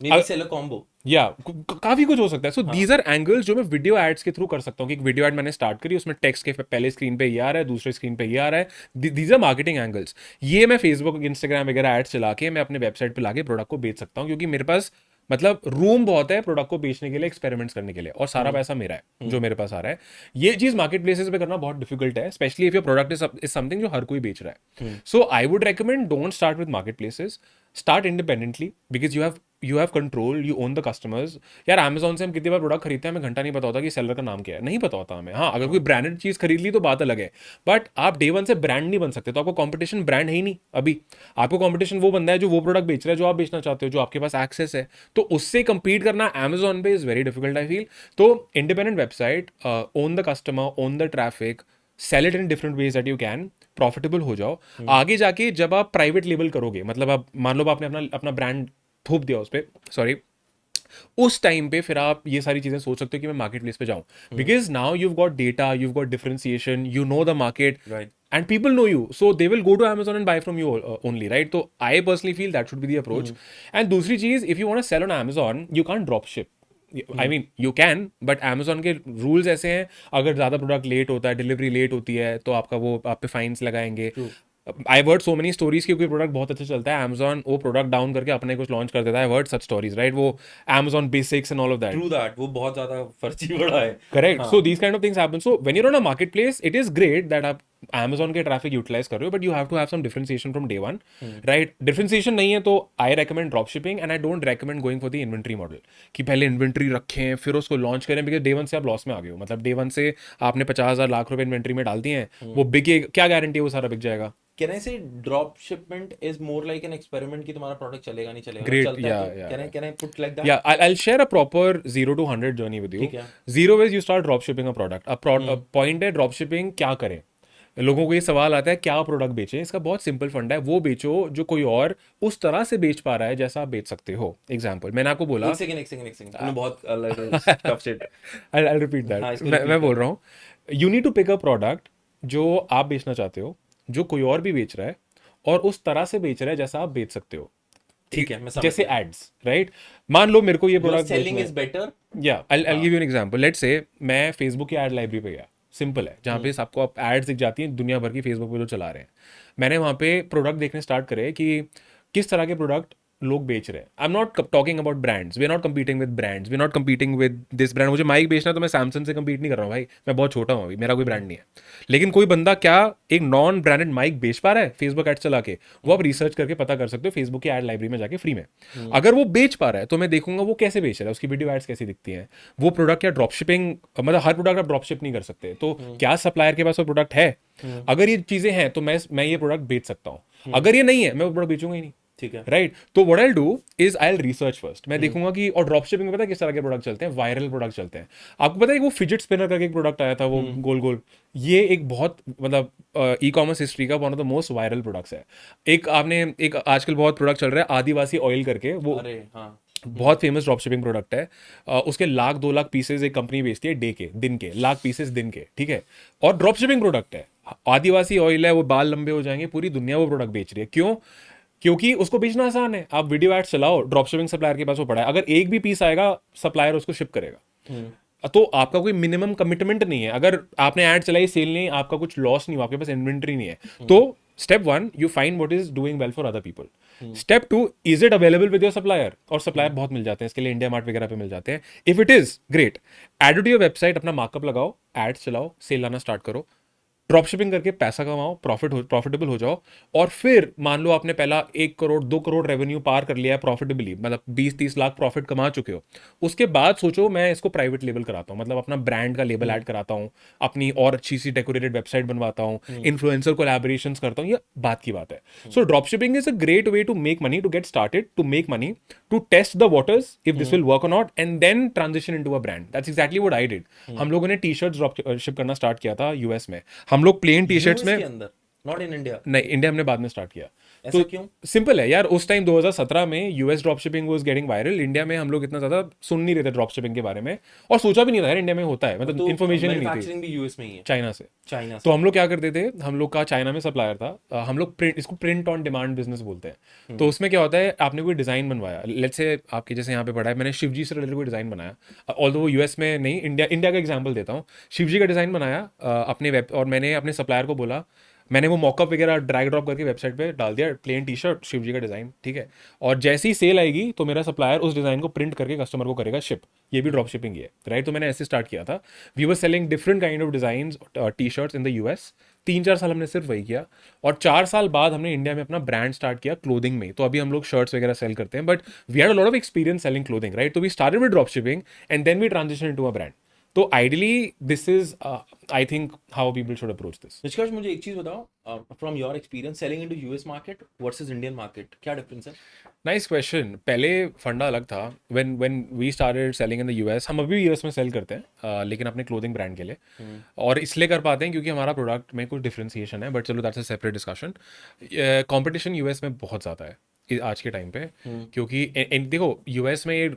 may sell a combo. या काफी कुछ हो सकता है। सो दीज आर एंगल्स जो मैं वीडियो एड्स के थ्रू कर सकता हूँ, कि एक वीडियो एड मैंने स्टार्ट करी, उसमें टेक्स्ट के पहले स्क्रीन पे ये आ रहा है, दूसरे स्क्रीन पे ये आ रहा है, दीज आर मार्केटिंग एंगल्स। ये मैं फेसबुक, इंस्टाग्राम वगैरह एड्स चला के मैं अपने वेबसाइट पे लाके प्रोडक्ट को बेच सकता हूँ, क्योंकि मेरे पास मतलब रूम बहुत है प्रोडक्ट को बेचने के लिए, एक्सपेरिमेंट्स करने के लिए, और सारा पैसा मेरा है जो मेरे पास आ रहा है। ये चीज मार्केट प्लेसेस पे करना बहुत डिफिकल्ट है, specially if your product is something जो हर कोई बेच रहा है। So I would recommend, don't start with market places, start independently, because you have control, you own the customers. यार अमेजोन से हम कितनी बार प्रोडक्ट खरीदते हैं, हमें घंटा नहीं पता होता कि सेलर का नाम क्या है, नहीं पता होता हमें। हाँ, अगर कोई ब्रांडेड चीज खरीद ली तो बात अलग है, बट आप डे वन से ब्रांड नहीं बन सकते, तो आपको कंपटीशन ब्रांड है ही नहीं अभी। आपको कंपटीशन वो बंदा है जो वो प्रोडक्ट बेच रहा है जो आप बेचना चाहते हो, जो आपके पास एक्सेस है, तो उससे कंपीट करना अमेजोन पे is very difficult, I feel. तो independent website, own the customer, own the traffic, sell it in different ways that you can, profitable हो जाओ। आगे जाके जब आप प्राइवेट लेबल करोगे, मतलब आप मान लो आपने अपना अपना ब्रांड थोप दिया उस पर, सॉरी, उस टाइम पे फिर आप ये सारी चीजें सोच सकते हो कि मैं मार्केट प्लेस पे जाऊं, because now you've got data, you've got differentiation, you know the market, Right. and people know you, so they will go to Amazon and buy from you only, right? So I personally feel that should be the approach. And दूसरी चीज, if you want to sell on Amazon, you can't drop ship. I mean you can, but Amazon के rules ऐसे हैं, अगर ज्यादा product late होता है, delivery late होती है, तो आपका वो आप पे फाइन्स लगाएंगे। I heard so many stories कि कोई प्रोडक्ट बहुत अच्छा चलता है, Amazon वो प्रोडक्ट डाउन करके अपने कुछ लॉन्च कर देता है। I heard such stories, right? वो Amazon basics and all of that. True that, वो बहुत ज्यादा फर्जीवाड़ा है। Correct. हाँ So these kind of things happen. So when you're on a marketplace, it is great that आप Amazon के traffic utilize कर रहे हो, but you have to have some differentiation from day one, right? Differentiation नहीं है तो I recommend drop shipping and I don't recommend going for the inventory model कि पहले inventory रखें फिर उसको launch करें, because day one से आप loss में आ गए हो। मतलब day one से आपने 50,000 लाख रुपए inventory में डाल दिए हैं, वो बिके, क्या गारंटी है वो सारा बिक जाएगा? कैन आई से drop shipment is more like an experiment कि तुम्हारा प्रोडक्ट चलेगा नहीं चलेगा, Great. चलता है Yeah, तो yeah, can I yeah. Can I put like that? Yeah, I'll share a proper 0 to 100 journey with you. ठीक है। 0 is you start drop shipping a product. A point है drop shipping क्या करें? लोगों को ये सवाल आता है क्या प्रोडक्ट बेचें? इसका बहुत सिंपल फंडा है, वो बेचो जो कोई और उस तरह से बेच पा रहा है जैसा आप बेच सकते हो। एग्जाम्पल मैंने आपको बोला, एक सेकंड तूने बहुत tough shit. I'll repeat that. हाँ, इसको मैं repeat बोल कर। रहा हूँ, you need to pick a product जो आप बेचना चाहते हो, जो कोई और भी बेच रहा है और उस तरह से बेच रहा है जैसा आप बेच सकते हो। ठीक है, मैं समझ जैसे गया। Ads, right? मान लो मेरे को ये your product selling is better. या I'll give you an example. Let's say मैं फेसबुक की एड लाइब्रेरी पे गया, सिंपल है, जहाँ पे आपको आप एड्स दिख जाती हैं दुनिया भर की फेसबुक पे जो चला रहे हैं। मैंने वहाँ पे प्रोडक्ट देखने स्टार्ट करे कि किस तरह के प्रोडक्ट लोग बेच रहे हैं। I am not talking about brands, we are not competing with brands, we are not competing with this brand. मुझे माइक बेचना तो मैं सैमसंग से कम्पीट नहीं कर रहा हूँ भाई, मैं बहुत छोटा हूँ अभी, मेरा कोई ब्रांड नहीं है। लेकिन कोई बंदा क्या एक नॉन ब्रांडेड माइक बेच पा रहा है फेसबुक एड्स चला के? वो आप रिसर्च करके पता कर सकते हो फेसबुक की एड लाइब्रेरी में जाके फ्री में। अगर वो बेच पा रहा है तो मैं देखूंगा वो कैसे बेच रहा है, उसकी वीडियो एड्स कैसी दिखती हैं, वो प्रोडक्ट क्या ड्रॉप शिपिंग, मतलब हर प्रोडक्ट आप ड्रॉप शिप नहीं कर सकते, तो क्या सप्लायर के पास वो प्रोडक्ट है? अगर ये चीजें हैं तो मैं ये प्रोडक्ट बेच सकता हूँ। अगर ये नहीं है मैं वो प्रोडक्ट बेचूंगा ही नहीं। ठीक है। राइट? तो what I do is I research first. मैं देखूंगा कि, और ड्रॉप शिपिंग में पता है किस तरह के प्रोडक्ट चलते हैं? वायरल प्रोडक्ट चलते हैं। आपको पता है वो फिजिट स्पिनर करके एक प्रोडक्ट आया था, वो गोल गोल, ये एक बहुत मतलब ई कॉमर्स हिस्ट्री का one of the most viral products है। एक आपने एक आजकल बहुत प्रोडक्ट चल रहा है आदिवासी ऑयल करके, वो अरे हाँ, बहुत फेमस ड्रॉप शिपिंग प्रोडक्ट है। उसके 1,00,000-2,00,000 पीसेज एक कंपनी बेचती है डे के, दिन के, लाख पीसेज दिन के, ठीक है? और ड्रॉप शिपिंग प्रोडक्ट है, आदिवासी ऑयल है, वो बाल लंबे हो जाएंगे, पूरी दुनिया वो प्रोडक्ट बेच रही है। क्यों? क्योंकि उसको बेचना आसान है। आप वीडियो एड चलाओ, ड्रॉप शिपिंग सप्लायर के पास वो पड़ा है, अगर एक भी पीस आएगा सप्लायर उसको शिप करेगा। तो आपका कोई मिनिमम कमिटमेंट नहीं है। अगर आपने ऐड चलाई, सेल नहीं, आपका कुछ लॉस नहीं हुआ, आपके पास इन्वेंट्री नहीं है, तो step 1 you find what is doing well for other people. Step 2 is it available with your supplier? और सप्लायर बहुत मिल जाते हैं इसके लिए, इंडिया मार्ट वगैरह पे मिल जाते हैं। If it is great, add to your website, अपना मार्कअप लगाओ, एड्स चलाओ, सेल लाना स्टार्ट करो, ड्रॉप शिपिंग करके पैसा कमाओ, प्रॉफिटेबल हो जाओ। और फिर मान लो आपने पहला 1 करोड़ 2 करोड़ रेवेन्यू पार कर लिया है प्रॉफिटेबली, मतलब 20-30 लाख प्रॉफिट कमा चुके हो। उसके बाद सोचो मैं इसको प्राइवेट लेबल कराता हूँ, मतलब अपना ब्रांड का लेबल ऐड कराता हूँ, अपनी और अच्छी सी डेकोरेटेड वेबसाइट बनवाता हूँ, इन्फ्लुएंसर कोलैबोरेशंस करता हूँ, ये बात की बात है। So drop shipping is a great way to make money, to get started, to make money, to test the waters if this will work और not, and then transition into a brand. That's exactly what I did. हम लोगों ने T shirts drop ship करना start किया था US में। हम लोग प्लेन टी शर्ट्स में, के अंदर, नॉट इन इंडिया। नहीं इंडिया हमने बाद में स्टार्ट किया। ऐसा क्यों? सिंपल है यार, उस टाइम 2017 में US drop shipping was getting viral, India में हम लोग इतना ज्यादा सुन नहीं रहे थे ड्रॉप शिपिंग के बारे में, और सोचा भी नहीं था यार इंडिया में होता है, मतलब तो इन्फॉर्मेशन ही नहीं थी। मैन्युफैक्चरिंग भी यूएस में ही है, चाइना से। चाइना से। तो हम लोग क्या करते थे, हम लोग का चाइना में सप्लायर था, हम लोग प्रिंट, इसको प्रिंट ऑन डिमांड बिजनेस बोलते हैं। तो उसमें क्या होता है, आपने कोई डिजाइन बनवाया, लेट्स से आपके जैसे यहाँ पे पड़ा है, मैंने शिवजी से रिलेटेड कोई डिजाइन बनाया, ऑल्दो वो यूएस में नहीं, इंडिया का एग्जाम्पल देता हूँ। शिवजी का डिजाइन बनाया अपने वेब, और मैंने अपने सप्लायर को बोला, मैंने वो मॉकअप वगैरह ड्रैग ड्रॉप करके वेबसाइट पे डाल दिया, प्लेन टी शर्ट शिवजी का डिज़ाइन, ठीक है? और जैसी ही सेल आएगी तो मेरा सप्लायर उस डिज़ाइन को प्रिंट करके कस्टमर को करेगा शिप। ये भी ड्रॉप शिपिंग ही है, राइट? तो मैंने ऐसे स्टार्ट किया था। We were selling different kind of design T shirts in the US. 3-4 साल हमने सिर्फ वही किया, और 4 साल बाद हमने इंडिया में अपना ब्रांड स्टार्ट किया क्लोथिंग में। तो अभी हम लोग शर्ट्स वगैरह सेल करते हैं, but we had a lot of experience selling clothing, right? तो we started with drop shipping and then we transition into a brand. तो ideally this is I think how people should approach this. निष्कर्ष, मुझे एक चीज बताओ, from your experience selling into US market versus Indian market, क्या difference है? Nice question. पहले फंडा अलग था, when we started selling in the US. हम अभी यूएस में सेल करते हैं, लेकिन अपने क्लोथिंग ब्रांड के लिए, और इसलिए कर पाते हैं क्योंकि हमारा प्रोडक्ट में कुछ डिफ्रेंसिएशन है, बट चलो that's a separate discussion. Competition US में बहुत ज़्यादा है आज के टाइम पे, क्योंकि देखो यूएस में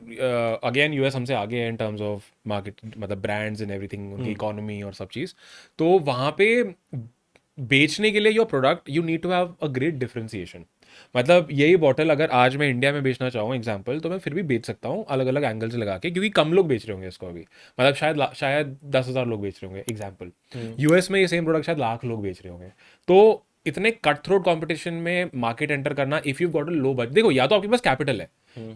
अगेन यूएस हमसे आगे है इन टर्म्स ऑफ मार्केट, मतलब ब्रांड्स एंड एवरीथिंग, उनकी इकोनॉमी और सब चीज़। तो वहाँ पे बेचने के लिए your product you need to have a great differentiation. मतलब यही बॉटल अगर आज मैं इंडिया में बेचना चाहूँ एग्जांपल, तो मैं फिर भी बेच सकता हूँ अलग अलग एंगल से लगा के, क्योंकि कम लोग बेच रहे होंगे इसको अभी, मतलब शायद 10,000 लोग बेच रहे होंगे एग्जांपल। यूएस में ये सेम प्रोडक्ट शायद लाख लोग बेच रहे होंगे। तो इतने कट थ्रोट कंपटीशन में मार्केट एंटर करना, if you got a low budget, देखो या तो आपके पास कैपिटल है,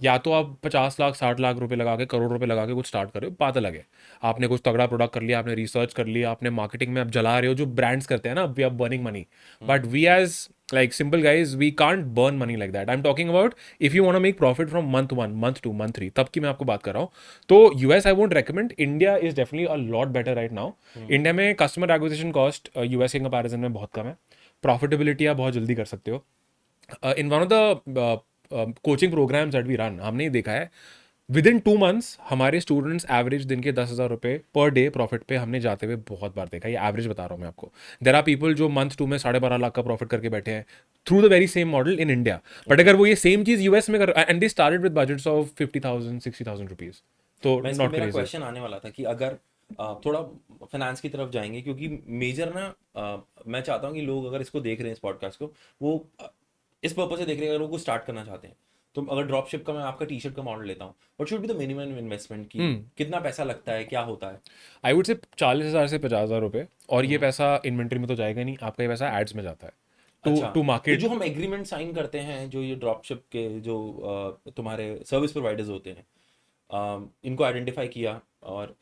या तो आप 50 लाख 60 लाख रुपए लगा के, करोड़ रुपए लगा के कुछ स्टार्ट कर रहे हो, बात अलग है। आपने कुछ तगड़ा प्रोडक्ट कर लिया, आपने रिसर्च कर लिया, आपने मार्केटिंग में आप जला रहे हो, जो ब्रांड्स करते हैं ना, we are burning money, but we as like simple guys, we can't burn money like that. I'm talking about if you want to make profit from month 1, month 2, month 3, तब की मैं आपको बात कर रहा हूँ। तो US I won't recommend, India is definitely a lot better right now। India में कस्टमर एक्विजिशन कॉस्ट US के कंपैरिजन में बहुत कम है, प्रॉफिटेबिलिटी आप बहुत जल्दी कर सकते हो। In one of the coaching programmes that we run, हमने ये देखा है विद इन 2 मंथ्स हमारे स्टूडेंट्स एवरेज दिन के 10,000 रुपये पर डे प्रॉफिट पे हमने जाते हुए बहुत बार देखा। ये एवरेज बता रहा हूँ मैं आपको। देर आर पीपल जो मंथ 2 में 12.5 लाख का प्रॉफिट करके बैठे हैं through the very same model in India. But अगर वो ये सेम चीज़ यूएस में कर, and they started with budgets of 50,000 60,000 rupees, तो मैं इसमें नॉट मेरा क्रेजी। क्वेश्चन आने वाला था कि अगर थोड़ा फाइनेंस की तरफ जाएंगे, क्योंकि मेजर ना मैं चाहता हूँ कि लोग अगर इसको देख रहे हैं इस पॉडकास्ट को, वो इस पर्पज से देख रहे हैं अगर वो कुछ स्टार्ट करना चाहते हैं। तो अगर ड्रॉप शिप का मैं आपका टी शर्ट का मॉडल लेता हूँ, what should be the minimum investment की कितना पैसा लगता है, क्या होता है? आई वुड से 40,000 से 50,000 रुपये, और ये पैसा इन्वेंट्री में तो जाएगा नहीं, आपका ये पैसा एड्स में जाता है अच्छा, टू तो मार्केट। जो हम एग्रीमेंट साइन करते हैं, जो ये ड्रॉप शिप के जो तुम्हारे सर्विस प्रोवाइडर्स होते हैं, इनको आइडेंटिफाई किया, और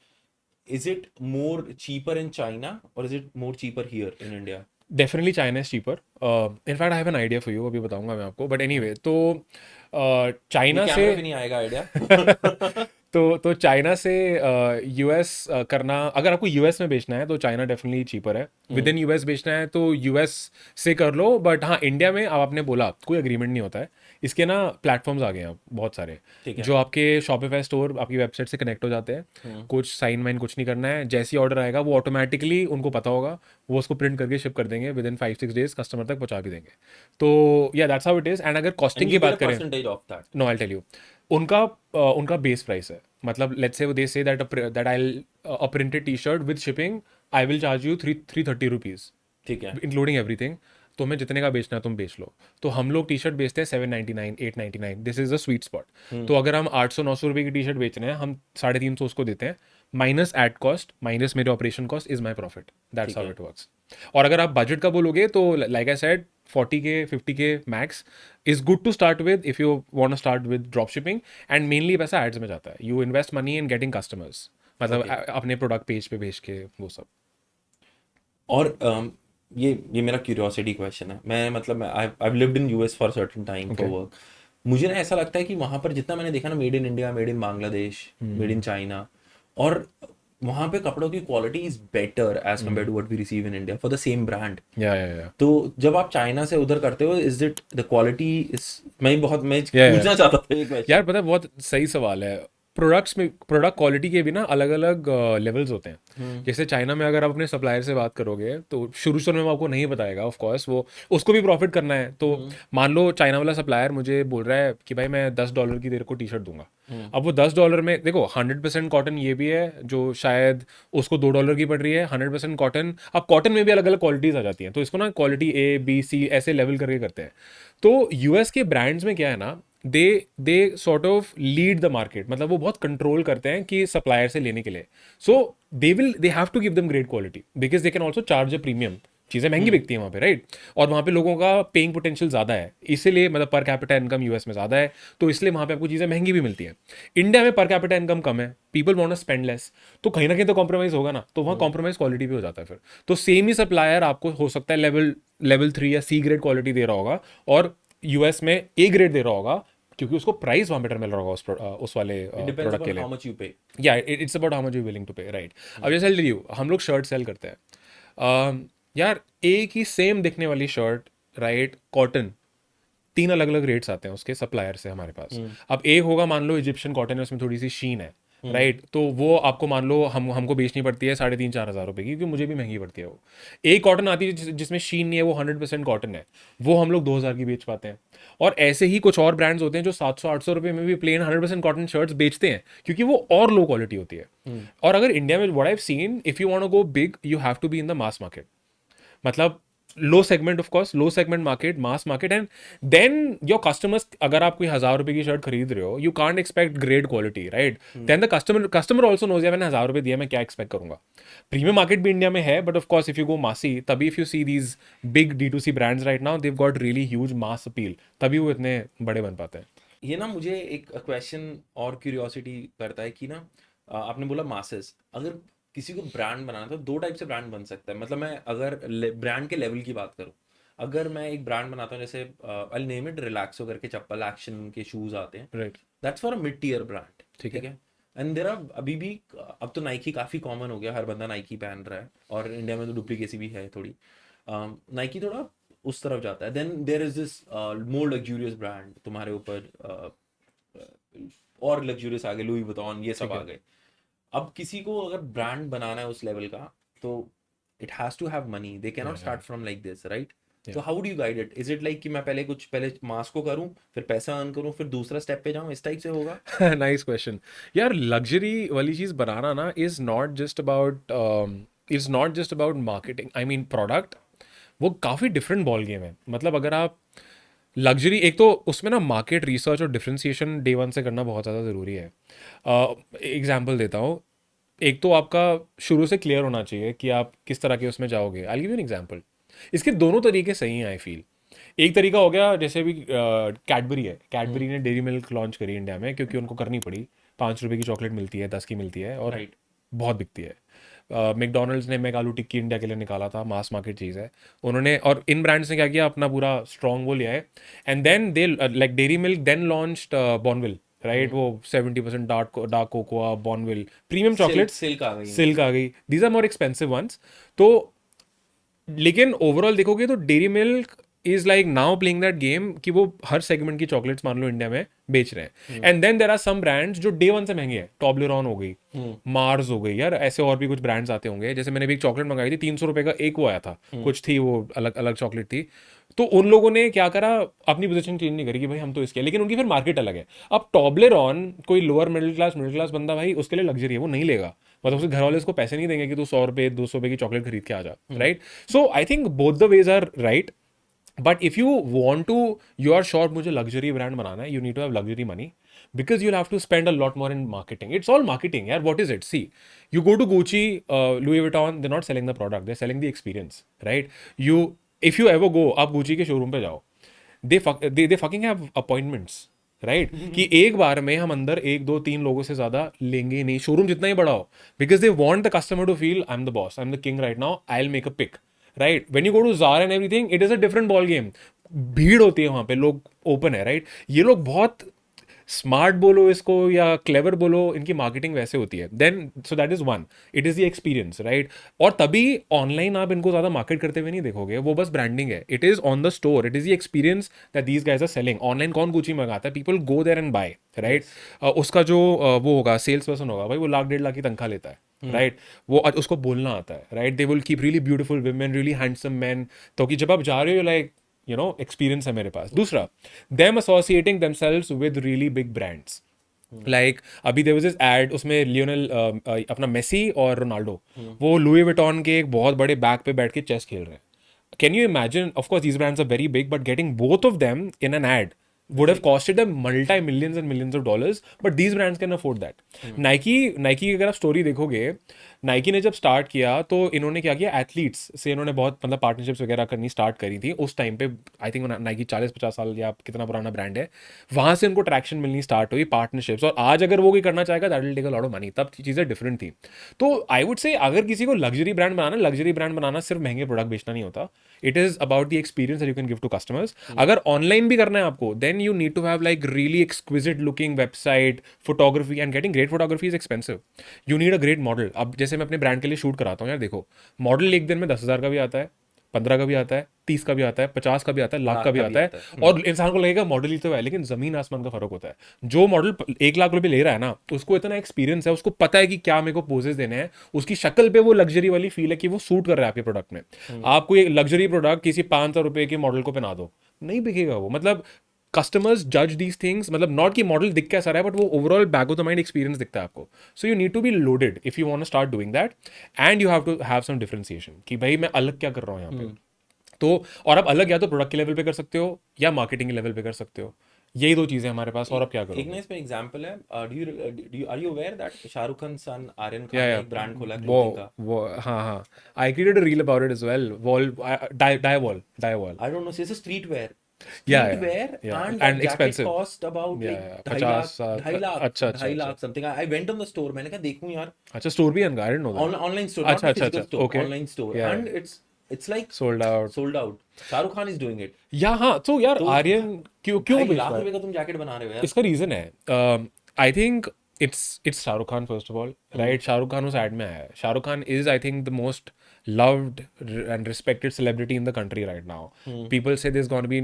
is it more cheaper in China और is it more cheaper here in India? Definitely China is cheaper. In fact I have an idea for you, अभी बताऊंगा मैं आपको, बट एनीवे, तो ये चाइना से कैमरे पे नहीं आएगा आइडिया। तो चाइना से यूएस करना, अगर आपको यूएस में बेचना है तो चाइना डेफिनेटली चीपर है। विद इन यूएस बेचना है तो यूएस से कर लो, बट हाँ इंडिया में अब आपने बोला कोई एग्रीमेंट नहीं होता है। इसके ना प्लेटफॉर्म्स आ गए हैं बहुत सारे, ठीक है। जो आपके शॉपिफाई स्टोर आपकी वेबसाइट से कनेक्ट हो जाते हैं। कुछ साइन वाइन कुछ नहीं करना है, जैसे ही ऑर्डर आएगा वो ऑटोमेटिकली उनको पता होगा, वो उसको प्रिंट करके शिप कर देंगे, विद इन 5-6 डेज कस्टमर तक पहुंचा भी देंगे। तो या that's how it is. And अगर एंड कॉस्टिंग यू की गेट बात अ करें, percentage of that? No I tell you, उनका बेस प्राइस है। मतलब let's say they say that I a printed T shirt with shipping I will charge you 330 rupees ठीक है। Including everything. तुम्हें जितने का बेचना है तुम बेच लो। तो हम लोग टी शर्ट बेचते हैं 799 899, this is a sweet spot. तो अगर हम 800-900 रुपये की टी शर्ट बेच रहे हैं, हम 350 उसको देते हैं, माइनस एड कॉस्ट माइनस मेरे operation cost is my profit. That's how it works. और अगर आप बजट का बोलोगे तो like I said 40K 50K max is good to start with if you want to start with drop shipping. And mainly पैसा ads में जाता है, you invest money in getting customers, मतलब अपने प्रोडक्ट पेज पे भेज के वो सब। और ये मेरा क्यूरियोसिटी क्वेश्चन है। मैं मतलब I lived in US for certain time for work. मुझे ना ऐसा लगता है कि वहाँ पर जितना मैंने देखा ना, made in India, made in Bangladesh, made in China, और वहाँ पे कपड़ों की quality is better as compared to what we receive in India for the same brand. या तो जब आप चाइना से उधर करते हो, is it the quality is, मैं yeah. पूछना चाहता था ये क्वेश्चन। यार पता है बहुत सही सवाल है। प्रोडक्ट्स में प्रोडक्ट क्वालिटी के भी ना अलग अलग लेवल्स होते हैं। जैसे चाइना में अगर आप अपने सप्लायर से बात करोगे तो शुरू में वो आपको नहीं बताएगा, ऑफ कोर्स वो उसको भी प्रॉफिट करना है। तो मान लो चाइना वाला सप्लायर मुझे बोल रहा है कि भाई मैं $10 की तेरे को टी शर्ट दूंगा। अब वो $10 में देखो 100% कॉटन ये भी है जो शायद उसको $2 की पड़ रही है, 100% कॉटन। अब कॉटन में भी अलग अलग क्वालिटीज आ जाती हैं, तो इसको ना क्वालिटी A B C ऐसे लेवल करके करते हैं। तो यूएस के ब्रांड्स में क्या है ना, they sort of lead the market, मतलब वो बहुत कंट्रोल करते हैं कि सप्लायर से लेने के लिए। So they have to give them great quality because they can also charge a premium. चीज़ें महंगी बिकती हैं वहाँ पे, राइट? और वहाँ पे लोगों का पेइंग पोटेंशियल ज़्यादा है, इसीलिए मतलब पर कैपिटा इनकम यूएस में ज़्यादा है, तो इसलिए वहाँ पे आपको चीज़ें महंगी भी मिलती है। इंडिया में पर कैपिटा इनकम कम है, people want to spend less, तो कहीं ना कहीं तो कॉम्प्रोमाइज़ होगा ना, तो वहाँ कॉम्प्रोमाइज़ क्वालिटी भी हो जाता है फिर। तो सेम ही सप्लायर आपको हो सकता है लेवल 3 या C ग्रेड क्वालिटी दे रहा होगा और यूएस में A ग्रेड दे रहा होगा, क्योंकि उसको प्राइस वहाँ बेटर मिल रहा होगा उस वाले प्रोडक्ट के लिए। How much you pay. या it's about how much you willing to pay, right? अब जैसे टेल यू, हम लोग शर्ट सेल करते हैं यार, एक ही सेम दिखने वाली शर्ट, राइट, कॉटन, 3 अलग अलग रेट्स आते हैं उसके सप्लायर से हमारे पास। अब एक होगा मान लो इजिप्शियन कॉटन है, उसमें थोड़ी सी शीन है, राइट, तो वो आपको मान लो हमको बेचनी पड़ती है 3,500-4 हज़ार रुपये की, क्योंकि मुझे भी महंगी पड़ती है वो। एक कॉटन आती है जिसमें शीन नहीं है, वो 100% कॉटन है, वो हम लोग 2,000 की बेच पाते हैं। और ऐसे ही कुछ और ब्रांड्स होते हैं जो 700-800 रुपये में भी प्लेन 100% कॉटन शर्ट्स बेचते हैं, क्योंकि वो और लो क्वालिटी होती है। और अगर इंडिया में what I have seen, if you want to go big you have to be in the mass market. मतलब low segment of course, low segment market, mass market, and then your customers, अगर आप कोई 1,000 रुपए की shirt खरीद रहे हो, you can't expect great quality, right? Then the customer also knows, मैंने 1,000 रुपए दिया, मैं क्या एक्सपेक्ट करूंगा? प्रीमियम मार्केट भी इंडिया में है, but of course if you go massy, तभी if you see these big D2C brands right now, they've got really huge mass appeal, तभी वो इतने बड़े बन पाते हैं। ये ना मुझे एक क्वेश्चन और क्यूरियोसिटी करता है कि ना आपने बोला मासेस, अगर किसी को ब्रांड बनाना तो दो टाइप से ब्रांड बन सकता है। मतलब मैं अगर ब्रांड के लेवल की बात करूं, अगर मैं एक ब्रांड बनाता हूं, जैसे आई नेम इट रिलैक्सो करके चप्पल, एक्शन के शूज आते हैं, right, that's for a mid tier brand, ठीक ठीक है। है। एंड देर आर अभी भी, अब तो नाइकी काफ़ी कॉमन हो गया, हर बंदा नाइकी पहन रहा है, और इंडिया में तो डुप्लीकेसी भी है थोड़ी। नाइकी थोड़ा उस तरफ जाता है। Then there is this more luxurious brand, तुम्हारे ऊपर और लग्जूरियस आ गए, लुई वुइटन, ये सब ठीक आ है। गए। अब किसी को अगर ब्रांड बनाना है उस लेवल का, तो it has to have money, they can not Yeah, yeah, start from like this, right? yeah. तो how do you guide it? Is it like कि मैं पहले मास को करूं, फिर पैसा अर्न करूं, फिर दूसरा स्टेप पे जाऊं, इस टाइप से होगा? Nice question. यार लग्जरी वाली चीज बनाना ना is not just about marketing, I mean product. वो काफ़ी डिफरेंट बॉल गेम है। मतलब अगर आप लग्जरी, एक तो उसमें ना मार्केट रिसर्च और डिफ्रेंसिएशन डे वन से करना बहुत ज़्यादा ज़रूरी है। एग्जाम्पल देता हूँ। एक तो आपका शुरू से क्लियर होना चाहिए कि आप किस तरह के उसमें जाओगे। आई गिव यू एन एग्जाम्पल। इसके दोनों तरीके सही हैं, आई फील। एक तरीका हो गया, जैसे भी कैडबरी है, कैडबरी ने डेयरी मिल्क लॉन्च करी इंडिया में, क्योंकि उनको करनी पड़ी। 5 रुपए की चॉकलेट मिलती है, 10 की मिलती है, और राइट। बहुत बिकती है। मैकडोनल्ड्स ने मैक आलू टिक्की इंडिया के लिए निकाला था, मास मार्केट चीज़ है। उन्होंने, और इन ब्रांड्स ने क्या किया, अपना पूरा स्ट्रॉन्ग वो लिया है। And then they like Dairy Milk then launched Bournville, right? वो 70% dark cocoa Bournville premium Silk chocolates, Silk आ गई सिल्क इनकी। आ गई। These are more expensive ones. तो लेकिन ओवरऑल देखोगे तो Dairy Milk is like now playing that game कि वो हर सेगमेंट की चॉकलेट्स मान लो इंडिया में बेच रहे हैं। And then there are some brands जो डे वन से महंगे हैं। टॉबलेरॉन हो गई, मार्स हो गई, यार ऐसे और भी कुछ ब्रांड्स आते होंगे। जैसे मैंने भी एक चॉकलेट मंगाई थी, 300 रुपए का एक वो आया था, कुछ थी वो अलग अलग चॉकलेट थी। तो उन लोगों ने क्या करा, अपनी पोजीशन चेंज नहीं करी कि भाई हम तो इसके, लेकिन उनकी फिर मार्केट अलग है। अब टॉबलेरॉन कोई लोअर मिडिल क्लास बंदा, भाई उसके लिए लग्जरी है, वो नहीं लेगा। मतलब उसके घर वाले उसको पैसे नहीं देंगे कि तू 100 रुपए 200 रुपए की चॉकलेट खरीद के आ जा, right? So I think both the ways are right. But if you want to, you are sure मुझे लग्जरी ब्रांड बनाना है, you need to have luxury money, because you'll have to spend a lot more in marketing. It's all marketing, yeah. What is it? See, you go to Gucci, Louis Vuitton, they're not selling the product, they're selling the experience, right? If you ever go, आप Gucci के showroom पे जाओ, they fucking have appointments, right? कि एक बार में हम अंदर 1 2 3 लोगों से ज्यादा लेंगे ही नहीं, शोरूम जितना ही बड़ा हो, because they want the customer to feel I am the boss, I am the king right now, I will make a pick, right? When you go to Zara and everything, it is a different ball game. भीड़ होती है वहां पे, लोग open है, right? ये लोग बहुत स्मार्ट बोलो इसको या क्लेवर बोलो, इनकी मार्केटिंग वैसे होती है। Then so that is one, it is the experience, right? और तभी ऑनलाइन आप इनको ज्यादा मार्केट करते हुए नहीं देखोगे, वो बस ब्रांडिंग है। It is on the store, it is the experience that these guys are selling. Online कौन गुची मंगाता है? People go there and buy, right? उसका जो वो होगा, सेल्स पर्सन होगा, भाई वो 1 लाख 1.5 लाख की तनख्वाह लेता है, राइट? वो उसको बोलना आता है, right? They will keep really beautiful women, really handsome man, तो कि जब आप जा रहे हो, लाइक एक्सपीरियंस है मेरे पास। दूसरा, them associating themselves with really big brands. Like अभी देयर वाज दिस एड, उसमें लियोनेल अपना मेसी और रोनाल्डो, वो लुई विटॉन के एक बहुत बड़े बैग पे बैठ के चेस खेल रहे हैं। Can you imagine? Of course these brands are very big, but getting both of them in an ad would have costed them multi millions and millions of dollars, but these brands can afford that. Nike की अगर आप story देखोगे, Nike ने जब start किया तो इन्होंने क्या किया, एथलीट्स से इन्होंने बहुत मतलब पार्टनरशिप्स वगैरह करनी स्टार्ट करी थी उस टाइम पे। आई थिंक नाइकी 40-50 साल या कितना पुराना ब्रांड है, वहां से उनको ट्रैक्शन मिलनी स्टार्ट हुई, पार्टनरशिप्स। और आज अगर वो कोई करना चाहेगा, that will take a lot of money. तब चीज़ें डिफरेंट थी। तो आई वुड से अगर किसी को लग्जरी ब्रांड बनाना सिर्फ महंगे प्रोडक्ट बेचना नहीं होता। It is about the experience that you can give to customers. अगर ऑनलाइन भी करना है आपको, then you need to have like really exquisite looking website, photography, and getting great photography is expensive. You need a great model. अब जैसे मैं अपने brand के लिए शूट कराता हूँ, यार देखो, मॉडल एक दिन में 10,000 का भी आता है, 15 का भी आता है, 30 का भी आता है, 50 का भी आता है, लाख का भी आता है। और इंसान को लगेगा मॉडल ही तो है, लेकिन जमीन आसमान का फर्क होता है। जो मॉडल 1 लाख रुपए ले रहा है ना, उसको इतना एक्सपीरियंस है, उसको पता है कि क्या मेरे को पोजेस देने हैं, उसकी शक्ल पे वो लग्जरी वाली फील है कि वो सूट कर रहा है आपके प्रोडक्ट में। आपको एक लग्जरी प्रोडक्ट किसी 500 रुपए के मॉडल को पहना दो, नहीं बिकेगा वो। मतलब कस्टमर्स जज दीज थिंग्स, मतलब नॉट कि मॉडल दिख कैसा रहा है, बट वो overall back of the mind experience दिखता है आपको। So you need to be loaded if you want to start doing that, and you have to have some differentiation कि भाई मैं अलग क्या कर रहा हूँ यहाँ पे। तो और आप अलग या तो प्रोडक्ट के लेवल पे कर सकते हो या मार्केटिंग के लेवल पे कर सकते हो, यही दो चीज़ें हमारे पास, और अब क्या एक ना करोगे? इसमें एग्जांपल है, do are you aware that Shahrukh Khan son Aryan या खान ने या एक ब्रांड खोला वो क्लोथिंग का? वो हाँ हाँ, I created a reel about it as well, wall die wall I don't know, it's a streetwear. या Streetwear, या and that and jacket expensive cost about या like या 2.5 50 ढाई लाख अच्छा अच्छा ढाई अच्छा lakh something. I went on the store. मैंने कहा देखूं यार. अच्छा, स्टोर भी है, आई didn't know that. Online store, not अच्छा the अच्छा physical अच्छा, store. ओके, Online store, या and it's like sold out. sold out. Shahrukh Khan is doing it. या हाँ, तो यार तो आर्यन क्यों क्यों ढाई बेच लाख रहा है? रुपए का तुम जैकेट बना रहे हो यार. इसका रीजन है, I think it's Shahrukh Khan first of all, right? Shahrukh Khan उस एड में आया है। Shahrukh Khan is I think the most loved and respected celebrity in the country right now. People say there's going to be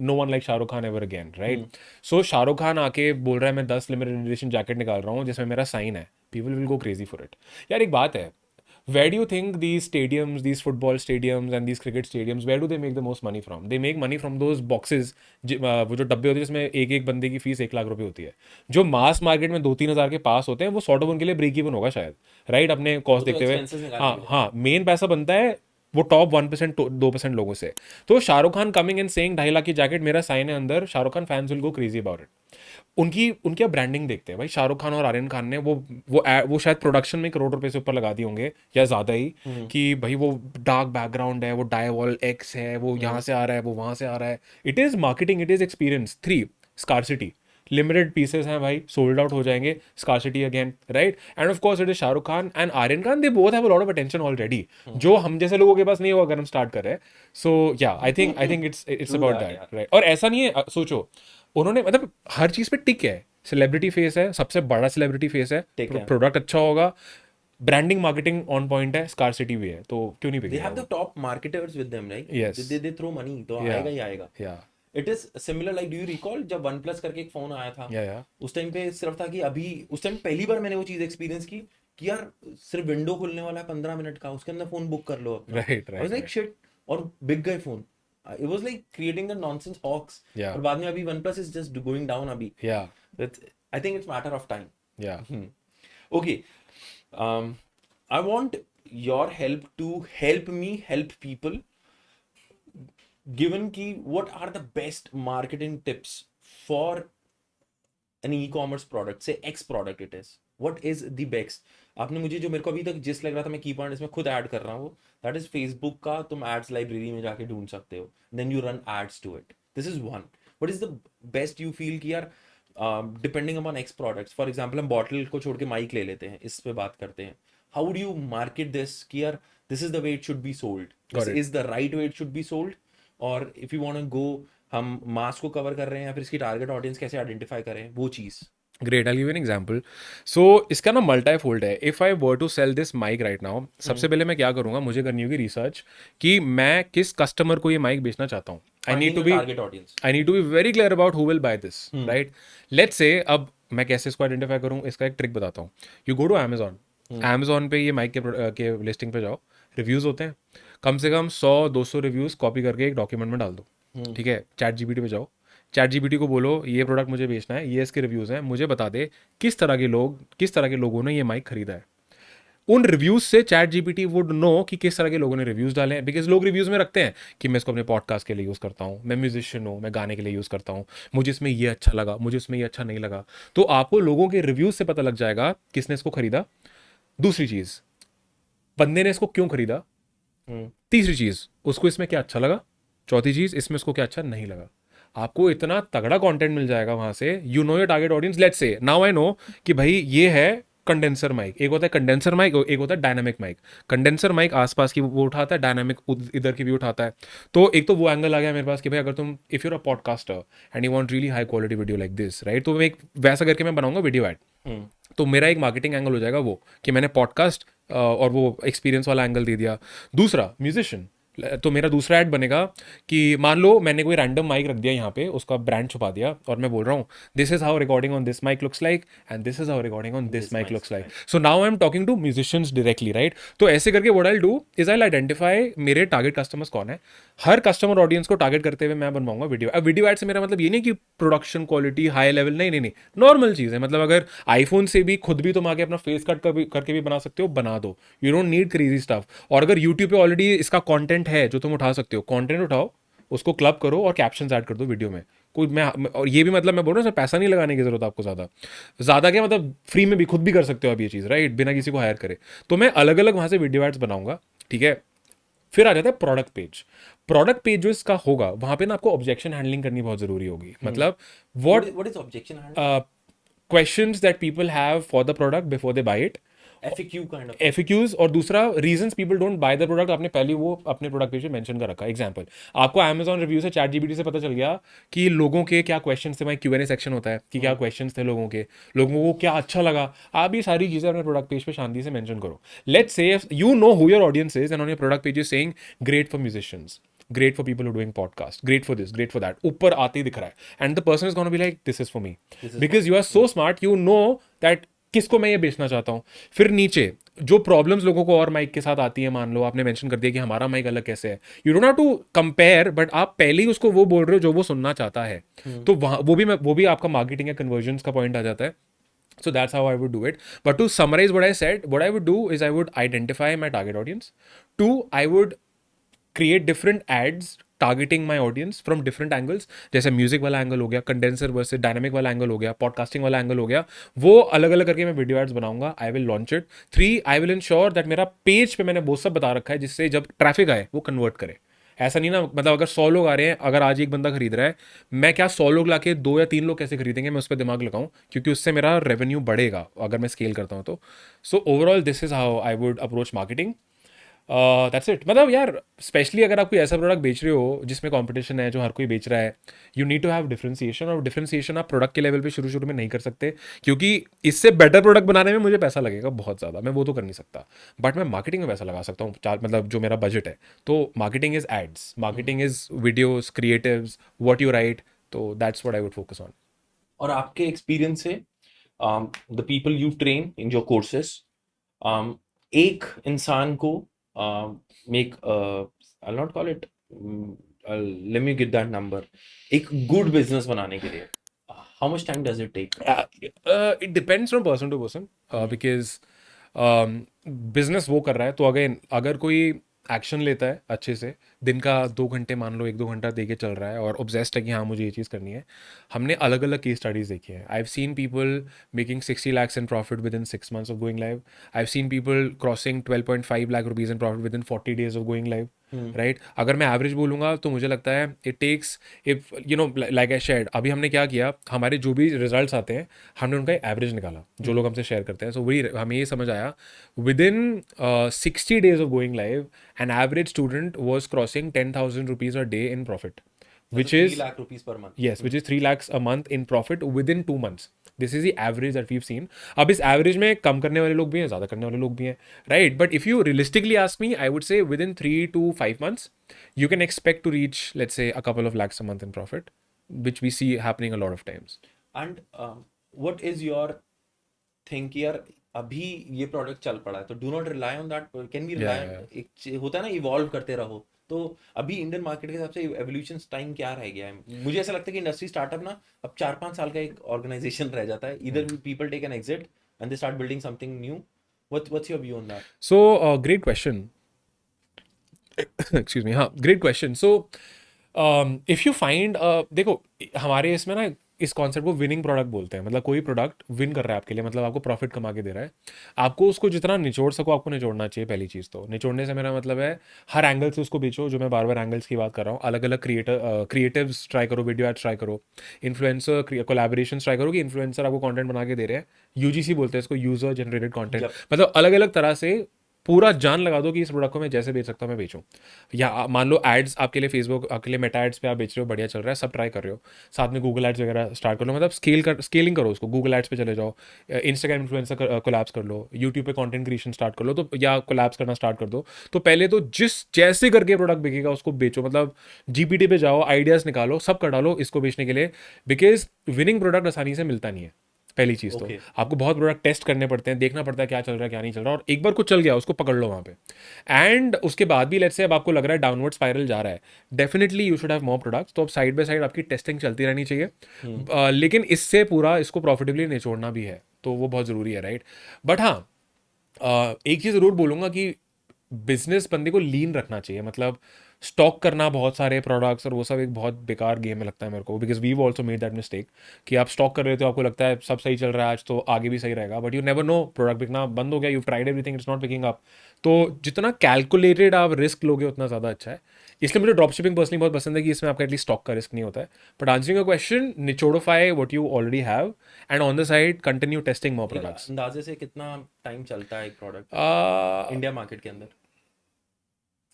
no one like Shahrukh Khan ever again, right? So Shahrukh Khan आके बोल रहा है मैं 10 limited edition jacket निकाल रहा हूँ जिसमें मेरा साइन है, people will go crazy for it. यार एक बात है, where do you think these stadiums, these football stadiums and these cricket stadiums, where do they make the most money from? They make money from those boxes, वो जो डब्बे होते हैं जिसमें एक एक बंदे की फीस 1 लाख रुपए होती है, जो मास मार्केट में 2-3 हज़ार के पास होते हैं, वो सॉर्ट ऑफ उनके लिए ब्रेक इवन होगा शायद, राइट? अपने वो कॉस्ट तो देखते हुए। expenses निकालने हाँ के लिए. हाँ, मेन पैसा बनता है वो टॉप 1% 2% लोगों से। तो Shahrukh Khan coming and saying 2.5 lakh की जैकेट मेरा साइन है अंदर, Shahrukh Khan fans will go crazy about it. उनकी ब्रांडिंग देखते हैं भाई, शाहरुख खान और आर्यन खान ने वो शायद प्रोडक्शन में 1 करोड़ रुपए से ऊपर लगा दिए होंगे या ज्यादा ही, कि भाई वो डार्क बैकग्राउंड है, वो डाई वॉल एक्स है, वो यहाँ से आ रहा है, वो वहां से आ रहा है। It is marketing, it is experience. 3 scarcity, limited pieces हैं भाई, सोल्ड आउट हो जाएंगे, scarcity again, right? And of course it is Shahrukh Khan and Aryan Khan, they both have a lot of attention already, जो हम जैसे लोगों के पास नहीं होगा अगर हम स्टार्ट कर रहे हैं। सो या I think it's True about that, that, यार. राइट? और ऐसा नहीं है, सोचो उन्होंने मतलब हर चीज पे टिक है, सेलिब्रिटी फेस है, सबसे बड़ा सेलिब्रिटी फेस है, टिक है. प्रोडक्ट अच्छा होगा, ब्रांडिंग मार्केटिंग ऑन पॉइंट है, स्कार्सिटी भी है, तो क्यों नहीं They बिकेगा have the वो? top marketers with them, right? Yes. They throw money, तो या आएगा ही आएगा. या It is similar, like do you recall जब OnePlus करके एक फोन आया था, या उस टाइम पे सिर्फ था कि अभी उस टाइम पहली बार मैंने वो चीज एक्सपीरियंस की कि यार सिर्फ विंडो खुलने वाला है 15 मिनट का, उसके अंदर फोन बुक कर लो अपना. Right I was like right shit, और बिक गए phone. It was like creating the nonsense hawks. Yeah. और बाद में अभी OnePlus is just going down अभी. या I think it's matter of time. या Okay. I want your help to help me help people. Given कि what are the best marketing tips for an e-commerce product, say X product it is. What is the best? आपने मुझे जो मेरे को अभी तक जिस लग रहा था, मैं की पॉइंट इसमें खुद ऐड कर रहा हूँ, दैट इज फेसबुक का तुम एड्स लाइब्रेरी में जाके ढूंढ सकते हो, then you run ads to it. This is one. What is the best you feel कि यार depending upon X products, for example हम बॉटल को छोड़ के माइक ले लेते हैं, इस पे बात करते हैं. How would you market this कि यार this is the way it should be sold, this Got it. Is the right way it should be sold, और if you want to go हम मास को कवर कर रहे हैं या फिर इसकी टारगेट ऑडियंस कैसे आइडेंटिफाई करें, वो चीज. Great, I give an example. So इसका ना मल्टी फोल्ड है. If I were to sell this mic right now, सबसे पहले मैं क्या करूंगा, मुझे करनी होगी रिसर्च कि मैं किस कस्टमर को ये माइक बेचना चाहता हूँ. I need to target audience. Be very clear about who will buy this, right? Let's say अब मैं कैसे इसको आइडेंटिफाई करूँ, इसका एक ट्रिक बताता हूँ. यू गो टू Amazon पे ये माइक के लिस्टिंग पे जाओ, रिव्यूज़ होते हैं, कम से कम 100-200 रिव्यूज़ कॉपी करके एक डॉक्यूमेंट में डाल दो, ठीक है? चैट जीपीटी पे जाओ, चैट जीपीटी को बोलो ये प्रोडक्ट मुझे बेचना है, ये इसके रिव्यूज़ हैं, मुझे बता दे किस तरह के लोगों ने ये माइक खरीदा है. उन रिव्यूज़ से चैट जीपीटी वुड नो कि किस तरह के लोगों ने रिव्यूज़ डाले हैं, बिकॉज लोग रिव्यूज़ में रखते हैं कि मैं इसको अपने पॉडकास्ट के लिए यूज़ करता हूँ, मैं म्यूजिशियन हूँ, मैं गाने के लिए यूज़ करता हूँ, मुझे इसमें ये अच्छा लगा, मुझे इसमें ये अच्छा नहीं लगा. तो आपको लोगों के रिव्यूज़ से पता लग जाएगा किसने इसको खरीदा. दूसरी चीज़, बंदे ने इसको क्यों खरीदा. तीसरी चीज़, उसको इसमें क्या अच्छा लगा. चौथी चीज़, इसमें उसको क्या अच्छा नहीं लगा. आपको इतना तगड़ा कंटेंट मिल जाएगा वहां से. You know your target audience. Let's say now I know कि भाई ये है कंडेंसर माइक. एक होता है कंडेंसर माइक, एक होता है डायनामिक माइक. कंडेंसर माइक आसपास की वो उठाता है, डायनामिक इधर की भी उठाता है. तो एक तो वो एंगल आ गया मेरे पास कि भाई अगर तुम if you're a podcaster and you want really high quality video like this, right, तो मैं एक वैसा करके मैं बनाऊंगा वीडियो एड. तो मेरा एक मार्केटिंग एंगल हो जाएगा वो कि मैंने पॉडकास्ट और वो एक्सपीरियंस वाला एंगल दे दिया. दूसरा, म्यूजिशियन, तो मेरा दूसरा ऐड बनेगा कि मान लो मैंने कोई रैंडम माइक रख दिया यहाँ पे, उसका ब्रांड छुपा दिया, और मैं बोल रहा हूँ this is how recording on this mic looks like and this is how recording on this mic looks like. So now I am talking to musicians directly, right? तो ऐसे करके what I will do is I will identify मेरे target customers कौन है. हर customer audience को target करते हुए मैं बनवाऊंगा वीडियो. अब वीडियो एड से मेरा मतलब ये नहीं कि प्रोडक्शन क्वालिटी हाई लेवल, नहीं, नॉर्मल चीज़ है. मतलब अगर आईफोन से भी खुद भी तुम आके अपना फेस कट करके भी बना सकते हो, बना दो. You don't need crazy stuff. और अगर यूट्यूब पे ऑलरेडी इसका कॉन्टेंट है जो तुम उठा सकते हो, कंटेंट उठाओ, उसको क्लब करो और कैप्शंस ऐड कर दो वीडियो में। कोई और ये भी मतलब मैं बोल रहा हूँ पैसा नहीं लगाने की जरूरत आपको, ज़्यादा क्या मतलब फ्री में भी खुद भी कर सकते हो आप ये चीज़, राइट, बिना किसी को हायर करे। तो मैं अलग अलग वहाँ से वीडियो एड्स बनाऊंगा, ठीक है। फिर आ जाता है प्रोडक्ट पेज। प्रोडक्ट पेज जो इसका होगा वहाँ पे ना आपको ऑब्जेक्शन हैंडलिंग करनी बहुत ज़रूरी होगी। मतलब what is objection handling? Questions that people have for the product before they buy it, FAQ kind of FAQs, और दूसरा reasons people don't buy the product, आपने पहले वो अपने प्रोडक्ट पेज पे मेंशन कर रखा है। एग्जांपल, आपको Amazon रिव्यू से ChatGPT से पता चल गया कि लोगों के क्या क्वेश्चंस थे, भाई Q&A सेक्शन होता है कि क्या क्वेश्चंस थे लोगों के, लोगों को क्या अच्छा लगा, आप ये सारी चीज़ें अपने प्रोडक्ट पेज पे शांति से मेंशन करो। Let's say you know who your audience is and on your product page is saying great for musicians, great for people who are doing podcast, great for this, great for that, ऊपर आते ही दिख रहा है, and the person is going to be like this is for me, because you are so smart, you know that किसको मैं ये बेचना चाहता हूँ। फिर नीचे जो प्रॉब्लम्स लोगों को और माइक के साथ आती है, मान लो आपने मेंशन कर दिया कि हमारा माइक अलग कैसे है, you don't have to compare, but आप पहले ही उसको वो बोल रहे हो जो वो सुनना चाहता है। तो वहाँ वो भी आपका मार्केटिंग या कन्वर्जन्स का पॉइंट आ जाता है। So that's how I would do it. But to summarize what I said, what I would do is I would identify my target audience. Two, I would create different ads targeting my audience from different angles, जैसे music वाला angle हो गया, condenser versus dynamic वाला angle हो गया, podcasting वाला angle हो गया, वो अलग अलग करके मैं वीडियो एड्स बनाऊंगा। I will launch it. 3, I will ensure that मेरा पेज पे मैंने वो सब बता रखा है जिससे जब ट्रैफिक आए वो कन्वर्ट करे। ऐसा नहीं ना, मतलब अगर 100 लोग आ रहे हैं, अगर आज एक बंदा खरीद रहा है, मैं क्या 100 लोग लाके 2 या 3 लोग कैसे खरीदेंगे, मैं उस पर दिमाग लगाऊं, क्योंकि उससे मेरा रेवेन्यू बढ़ेगा अगर मैं स्केल करता हूं तो। So overall this is how I would approach marketing. That's it. मतलब यार स्पेशली अगर आप कोई ऐसा प्रोडक्ट बेच रहे हो जिसमें कंपटीशन है, जो हर कोई बेच रहा है, you need to have differentiation, और डिफरेंशिएशन आप प्रोडक्ट के लेवल पे शुरू शुरू में नहीं कर सकते, क्योंकि इससे बेटर प्रोडक्ट बनाने में मुझे पैसा लगेगा बहुत ज़्यादा, मैं वो तो कर नहीं सकता, बट मैं मार्केटिंग में पैसा लगा सकता हूँ, मतलब जो मेरा बजट है। तो marketing is ads, marketing is videos, creatives, what you write, so that's what I would focus on. और आपके एक्सपीरियंस से the people you train in your courses, एक इंसान को make I not call it, let me get that number, एक good business बनाने के लिए how much time does it take? It depends from person to person, because business वो कर रहा है, तो अगर अगर कोई एक्शन लेता है अच्छे से, दिन का 2 घंटे मान लो, 1-2 घंटा दे के चल रहा है और ऑब्सेस्ड है कि हाँ मुझे ये चीज़ करनी है। हमने अलग अलग केस स्टडीज़ देखी है। आई have seen people making 60 lakhs in profit within 6 months of going live. I've seen people crossing 12.5 lakh rupees in profit within 40 days of going live. Right अगर मैं एवरेज बोलूँगा तो मुझे लगता है it takes, if you know like I shared, अभी हमने क्या किया, हमारे जो भी रिजल्ट्स आते हैं हमने उनका एवरेज निकाला, जो लोग हमसे शेयर करते हैं। सो वही हमें ये समझ आया, with in 60 days of going live an average student was crossing 10,000 rupees a day in profit, which is 3 lakh rupees per month. yes, which is 3 lakhs a month in profit within 2 months. This is the average that we've seen. अब इस average में कम करने वाले लोग भी हैं, ज़्यादा करने वाले लोग भी हैं, right, but if you realistically ask me, I would say with in 3 to 5 months you can expect to reach, let's say, a couple of lakhs a month in profit, which we see happening a lot of times. And what is your think कि यार अभी ये product चल पड़ा है तो do not rely on that, can we rely Yeah, on, एक होता है ना इवॉल्व करते रहो, तो अभी इंडियन मार्केट के हिसाब से एवोल्यूशन टाइम क्या रह गया है? मुझे ऐसा लगता है कि इंडस्ट्री स्टार्टअप ना अब 4-5 साल का एक ऑर्गेनाइजेशन रह जाता है, इधर people take an exit and they start building something new. What's your view on that? So, great question. Excuse me. हाँ, great question. So, if you find, देखो हमारे इसमें ना इस कॉन्सेप्ट को विनिंग प्रोडक्ट बोलते हैं। मतलब कोई प्रोडक्ट विन कर रहा है आपके लिए, मतलब आपको प्रॉफिट कमा के दे रहा है, आपको उसको जितना निचोड़ सको आपको निचोड़ना चाहिए। पहली चीज़ तो निचोड़ने से मेरा मतलब है हर एंगल से उसको बेचो, जो मैं बार बार एंगल्स की बात कर रहा हूँ। अलग अलग क्रिएटिव्स ट्राई करो, वीडियो एड्स ट्राई करो, इन्फ्लुएंसर कोलैबोरेशन ट्राई करो कि इन्फ्लुएंसर आपको कंटेंट बना के दे रहे हैं, यूजीसी बोलते हैं इसको, यूजर जनरेटेड कंटेंट। मतलब अलग अलग तरह से पूरा जान लगा दो कि इस प्रोडक्ट को मैं जैसे बेच सकता हूँ मैं बेचूं। या मान लो एड्स आपके लिए फेसबुक, आपके लिए मेटा एड्स पे आप बेच रहे हो, बढ़िया चल रहा है, सब ट्राई कर रहे हो, साथ में गूगल एड्स वगैरह स्टार्ट कर लो। मतलब स्केलिंग करो उसको, गूगल एड्स पे चले जाओ, इंस्टाग्राम इन्फ्लुएंसर कोलैब्स कर लो, यूट्यूब पे कंटेंट क्रिएशन स्टार्ट कर लो, तो या कोलैब्स करना स्टार्ट कर दो। तो पहले तो जिस जैसे करके प्रोडक्ट बिकेगा उसको बेचो, मतलब जीपीटी पे जाओ, आइडियाज़ निकालो, सब कर डालो इसको बेचने के लिए, बिकॉज विनिंग प्रोडक्ट आसानी से मिलता नहीं है। पहली चीज़ तो आपको बहुत प्रोडक्ट टेस्ट करने पड़ते हैं, देखना पड़ता है क्या चल रहा है क्या नहीं चल रहा, और एक बार कुछ चल गया उसको पकड़ लो वहाँ पे। एंड उसके बाद भी लेट्स से अब आपको लग रहा है डाउनवर्ड स्पाइरल जा रहा है, definitely you should have more products. तो अब साइड बाय साइड आपकी टेस्टिंग चलती रहनी चाहिए, लेकिन इससे पूरा इसको प्रॉफिटेबली निचोड़ना भी है, तो वो बहुत ज़रूरी है, राइट। बट हाँ, एक चीज़ ज़रूर बोलूँगा कि बिजनेस बंदे को लीन रखना चाहिए, मतलब स्टॉक करना बहुत सारे प्रोडक्ट्स और वो सब एक बहुत बेकार गेम में लगता है मेरे को, because we also made that mistake कि आप स्टॉक कर रहे हो, आपको लगता है सब सही चल रहा है आज तो आगे भी सही रहेगा, but you never know, product बिकना बंद हो गया, you tried everything, it's not picking up. तो जितना कैलकुलेटेड आप रिस्क लोगे उतना ज़्यादा अच्छा है। इसलिए मुझे ड्रॉप शिपिंग पर्सनली बहुत पसंद है कि इसमें आपका एटलीस्ट स्टॉक का रिस्क नहीं होता है। बट आंसरिंग योर क्वेश्चन, निचोड़ोफाई what you already have and on the side continue testing more एक प्रोडक्ट्स। अंदाजे से कितना टाइम चलता है एक प्रोडक्ट इंडिया मार्केट के अंदर?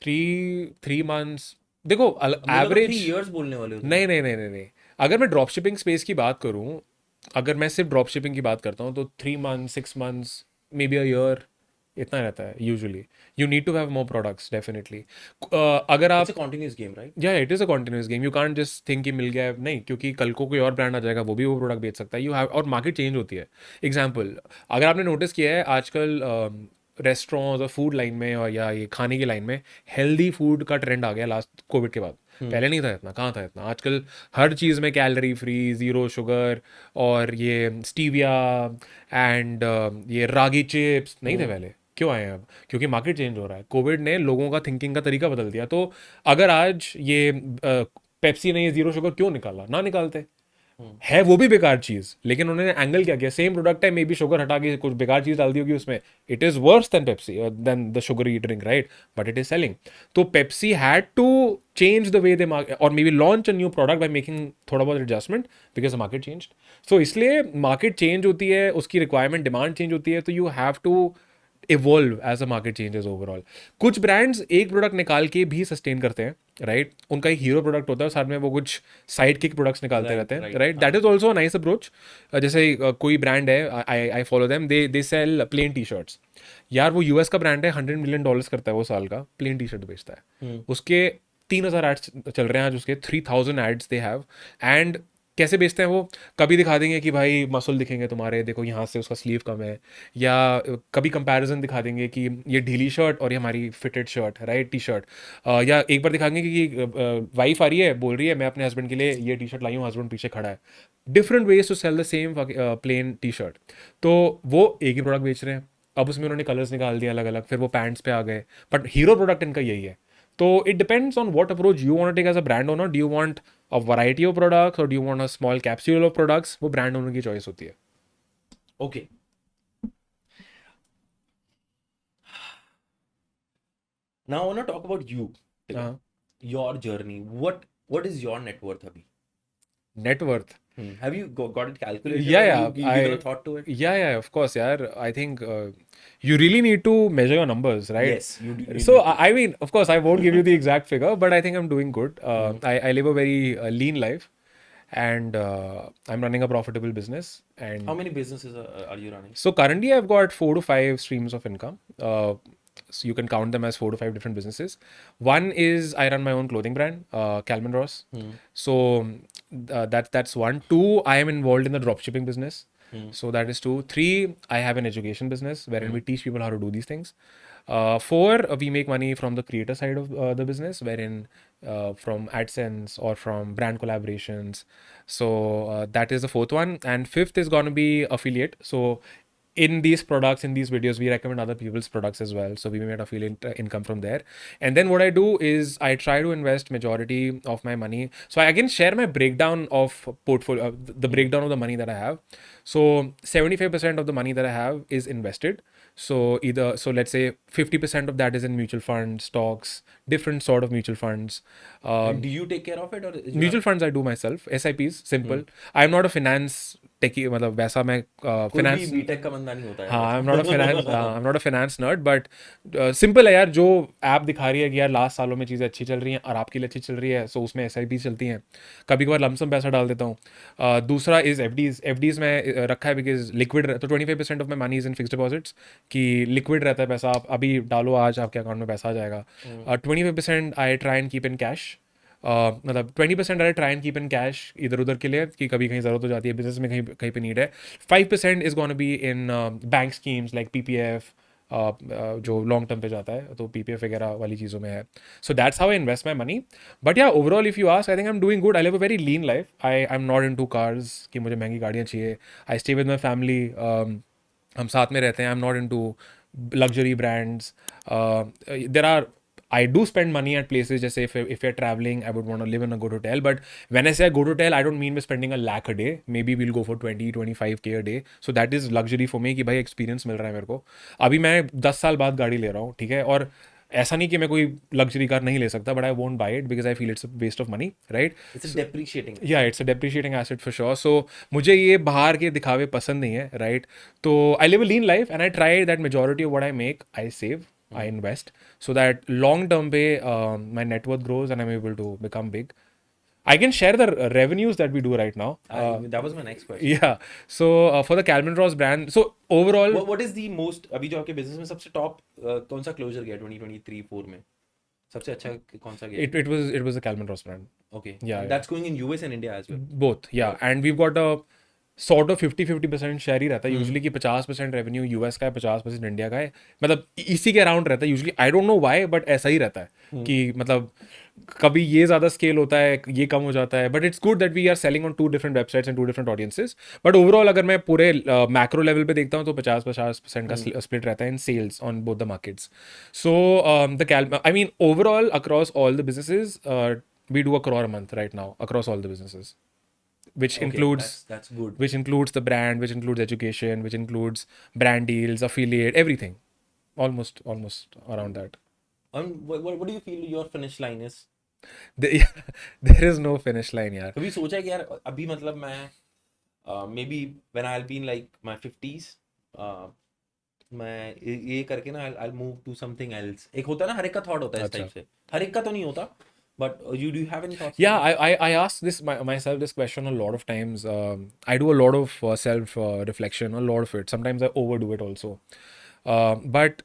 3 3 months। देखो मुझे लगा 3 एवरेज, इयर्स बोलने वाले हो तुम। नहीं नहीं नहीं नहीं नहीं, अगर मैं ड्रॉप शिपिंग स्पेस की बात करूं, अगर मैं सिर्फ ड्रॉप शिपिंग की बात करता हूं तो 3 months 6 months, may be a year, इतना रहता है usually. You need to have more products definitely. अगर इट्स आप, अ कंटिन्यूअस गेम, राइट? या it is a continuous game, you can't just think कि मिल गया है, नहीं, क्योंकि कल को कोई और ब्रांड आ जाएगा वो भी वो प्रोडक्ट बेच सकता है, यू हैव, और मार्केट चेंज होती है। एग्जाम्पल, अगर आपने नोटिस किया है आजकल रेस्टोरेंट्स और फूड लाइन में और या ये खाने की लाइन में हेल्दी फूड का ट्रेंड आ गया लास्ट कोविड के बाद। पहले नहीं था इतना, कहाँ था इतना, आजकल हर चीज़ में कैलोरी फ्री, ज़ीरो शुगर, और ये स्टीविया एंड ये रागी चिप्स नहीं थे पहले, क्यों आए हैं अब? क्योंकि मार्केट चेंज हो रहा है, कोविड ने लोगों का थिंकिंग का तरीका बदल दिया। तो अगर आज ये पेप्सी ने ये जीरो शुगर क्यों निकाला, ना निकालते, है वो भी बेकार चीज, लेकिन उन्होंने एंगल क्या किया, सेम प्रोडक्ट है, मे बी शुगर हटा के कुछ बेकार चीज डाल दी होगी उसमें, it is worse than Pepsi than the sugary drink, right, but it is selling. तो Pepsi had to change the way they market और maybe launch a new product by making थोड़ा बहुत adjustment, because the market change. So इसलिए market change होती है, उसकी requirement demand change होती है, तो you have to evolve as a market changes overall. कुछ ब्रांड्स एक प्रोडक्ट निकाल के भी सस्टेन करते हैं, राइट, उनका एक हीरो प्रोडक्ट होता है, साथ में वो कुछ साइड किक प्रोडक्ट्स निकालते रहते हैं, right, that is also nice approach. जैसे कोई ब्रांड है, I follow them, they sell plain T shirts. यार वो यूएस का ब्रांड है, $100 million करता है वो साल का, प्लेन टी शर्ट बेचता है, उसके 3,000 एड्स चल रहे हैं आज, उसके 3,000 एड्स दे हैव। एंड कैसे बेचते हैं वो, कभी दिखा देंगे कि भाई मसल दिखेंगे तुम्हारे, देखो यहाँ से उसका स्लीव कम है, या कभी कंपैरिजन दिखा देंगे कि ये ढीली शर्ट और ये हमारी fitted shirt, right, T shirt. या एक बार दिखाएंगे कि वाइफ आ रही है, बोल रही है मैं अपने हस्बैंड के लिए ये टी शर्ट लाई हूँ, हस्बैंड पीछे खड़ा है। Different ways to sell the same plain T shirt. तो वो एक ही प्रोडक्ट बेच रहे हैं, अब उसमें उन्होंने कलर्स निकाल दिए अलग अलग, फिर वो पैंट्स पे आ गए, बट हीरो प्रोडक्ट इनका यही है। तो it depends on what approach you want to take as a brand owner, do you want a variety of products or do you want a small capsule of products, वो brand owner की choice होती है। Okay, now I want to talk about you, हाँ, your journey, what is your net worth अभी? Net worth, Have you got it calculated, yeah or yeah you given a thought to it? yeah of course यार, I think you really need to measure your numbers, right? Yes, you need So to. I mean, of course I won't give you the exact figure, but I think I'm doing good. I live a very lean life, and I'm running a profitable business. And How many businesses are you running? so currently I've got 4 to 5 streams of income. So you can count them as 4 to 5 different businesses. One is I run my own clothing brand, Calvin Ross. So that's one. Two, I am involved in the dropshipping business. So that is two. Three, I have an education business wherein we teach people how to do these things. Four, we make money from the creator side of the business, wherein from AdSense or from brand collaborations. So that is the fourth one. And fifth is going to be affiliate. So in these products, in these videos, we recommend other people's products as well, so we may affiliate income from there. And then what I do is I try to invest majority of my money. So I again share my breakdown of portfolio, the breakdown of the money that I have. So 75% of the money that I have is invested. So let's say 50% of that is in mutual funds, stocks, different sort of mutual funds. And do you take care of it, or is Mutual funds I do myself, SIPs, simple. I'm not a finance techie, मतलब वैसा मैं कोई भी finance, BTech का बंदा नहीं होता है? हाँ, I'm not a finance nerd, but simple है यार, जो ऐप दिखा रही है कि यार लास्ट सालों में चीज़ें अच्छी चल रही हैं और आपके लिए अच्छी चल रही है, सो उसमें SIP चलती हैं, कभी कभार लमसम पैसा डाल देता हूँ। दूसरा इज FDs में रखा है, बिकॉज लिक्विड, तो 25% of my money is in fix deposits, कि लिक्विड रहता है पैसा, आप अभी डालो आज आपके अकाउंट में पैसा आ जाएगा। 25% I try and keep in cash, मतलब 20% I try and keep in cash इधर उधर के लिए, कि कभी कहीं ज़रूरत हो जाती है, बिजनेस में कहीं कहीं पे नीड है। 5% is gonna be in bank schemes like PPF, जो लॉन्ग टर्म पे जाता है, तो PPF वगैरह वाली चीज़ों में है। So that's how I invest my money. But या overall if you ask, I think I am doing good. I live a very lean life, I am not into cars कि मुझे महंगी गाड़ियाँ चाहिए। I stay with my family, हम साथ में रहते हैं। I am not into luxury brands. There are, I do spend money at places. Just say if you're traveling, I would want to live in a good hotel. But when I say a good hotel, I don't mean we're spending a lakh a day. Maybe we'll go for 20-25K a day. So that is luxury for me कि भाई experience मिल रहा है मेरे को. अभी मैं 10 साल बाद गाड़ी ले रहा हूँ, ठीक है? और ऐसा नहीं कि मैं कोई लग्जरी कार नहीं ले सकता, but I won't buy it because I feel it's a waste of money, right? It's a depreciating. या it's a depreciating asset for sure. So मुझे ये बाहर के दिखावे पसंद नहीं है, राइट? तो आई live a lean life and I try that majority of what I make I save, I invest, so that long term पे my net worth grows and I'm able to become big. I can share the revenues that we do right now. That was my next question. Yeah. So for the Calvin Ross brand, so overall, What is the most, अभी जो आपके business में सबसे top कौन सा closure गया 2023-4 में? सबसे अच्छा कौन सा गया? it was the Calvin Ross brand. Okay. Yeah, And that's going in US and India as well. Both, yeah. And we've got a sort of 50-50% share ही रहता है यूजली कि 50% रेवेन्यू यूएस का है, 50% इंडिया का है. मतलब इसी के अराउंड रहता है usually. I don't know why, but ऐसा ही रहता है कि मतलब कभी ये ज़्यादा स्केल होता है, ये कम हो जाता है. But it's good that we are selling on 2 different websites and 2 different audiences. But overall अगर मैं पूरे मैक्रो लेवल पे देखता हूँ तो 50% का स्प्लिट रहता है in sales on both the markets. So I mean overall across all the businesses we do $1 crore a month right now across all the businesses, which Okay, includes that's good. which includes the brand, which includes education, which includes brand deals, affiliate, everything, almost around that. What do you feel your finish line is? There is no finish line, yaar. कभी सोचा है कि यार अभी मतलब मैं maybe when I'll be in like my 50s मैं ये करके ना I'll move to something else. एक होता है ना, हर एक का थॉट होता है इस अच्छा. टाइप से. हर एक का तो नहीं होता, but you do you have any thoughts? Yeah, I ask this myself this question a lot of times. I do a lot of self reflection, a lot of it. Sometimes I overdo it also. But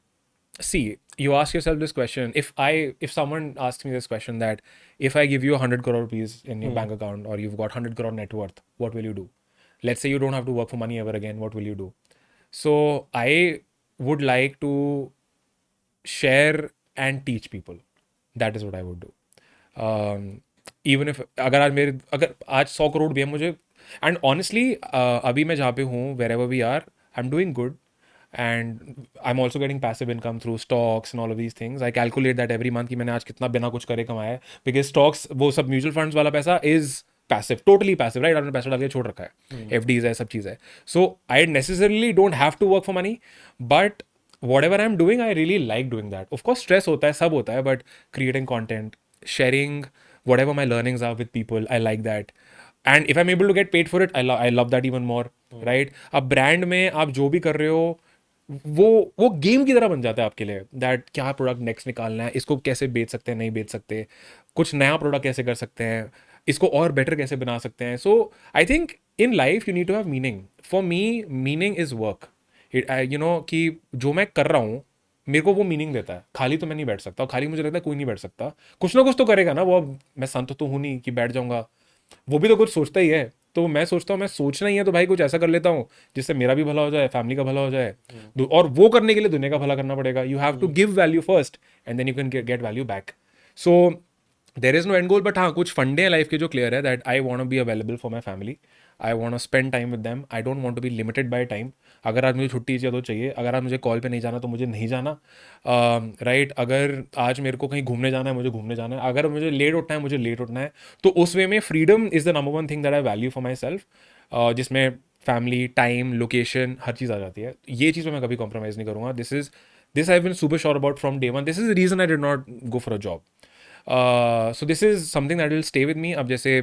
see, you ask yourself this question. If someone asks me this question, that if I give you 100 crore rupees in your bank account, or you've got 100 crore net worth, what will you do? Let's say you don't have to work for money ever again. What will you do? So I would like to share and teach people. That is what I would do. Even if अगर आज 100 करोड़ भी है मुझे, and honestly अभी मैं जहाँ पे हूँ, wherever we are, I'm doing good, and I'm also getting passive income through stocks and all of these things. I calculate that every month कि मैंने आज कितना बिना कुछ करे कमाया है, because stocks, वो सब म्यूचुअल फंड्स वाला पैसा is passive, totally passive, right? आपने पैसा डाल के छोड़ रखा है, FDs है, सब चीज़ है. So I necessarily don't have to work for money, but whatever I'm doing, I really like doing that. Of course, stress होता है, सब होता है, but creating content, sharing whatever my learnings are with people, I like that. And if I'm able to get paid for it, I love that even more, right? अब brand में आप जो भी कर रहे हो, वो गेम की तरह बन जाता है आपके लिए. दैट क्या प्रोडक्ट नेक्स्ट निकालना है, इसको कैसे बेच सकते हैं, नहीं बेच सकते, कुछ नया प्रोडक्ट कैसे कर सकते हैं, इसको और बेटर कैसे बना सकते हैं. So I think in life you need to have meaning. For me meaning is work. You know कि जो मैं कर रहा हूँ मेरे को वो मीनिंग देता है. खाली तो मैं नहीं बैठ सकता, और खाली मुझे लगता है कोई नहीं बैठ सकता, कुछ ना कुछ तो करेगा ना वो. अब मैं संत तो हूँ नहीं कि बैठ जाऊंगा, वो भी तो कुछ सोचता ही है. तो मैं सोचता हूँ मैं सोचना ही है तो भाई कुछ ऐसा कर लेता हूँ जिससे मेरा भी भला हो जाए, फैमिली का भला हो जाए. और वो करने के लिए दुनिया का भला करना पड़ेगा. You have to give value first and then you can get value back. So there is no end goal, but हाँ कुछ फंडे हैं लाइफ के जो क्लियर है, that I want to be available for my family. I want to spend time with them. I don't want to be limited by time. अगर आज मुझे छुट्टी चाहिए तो चाहिए, अगर आज मुझे कॉल पे नहीं जाना तो मुझे नहीं जाना, राइट? अगर आज मेरे को कहीं घूमने जाना है, मुझे घूमने जाना है. अगर मुझे लेट उठना है, मुझे लेट उठना है. तो उस वे में freedom is the number 1 thing that I value for my self, जिसमें फैमिली, टाइम, लोकेशन, हर चीज़ आ जाती है. ये चीज़ में मैं कभी कॉम्प्रोमाइज़ नहीं करूँगा. This I have been super sure about from day one. This is the reason I did not go for a job. So this is something that will stay with me. अब जैसे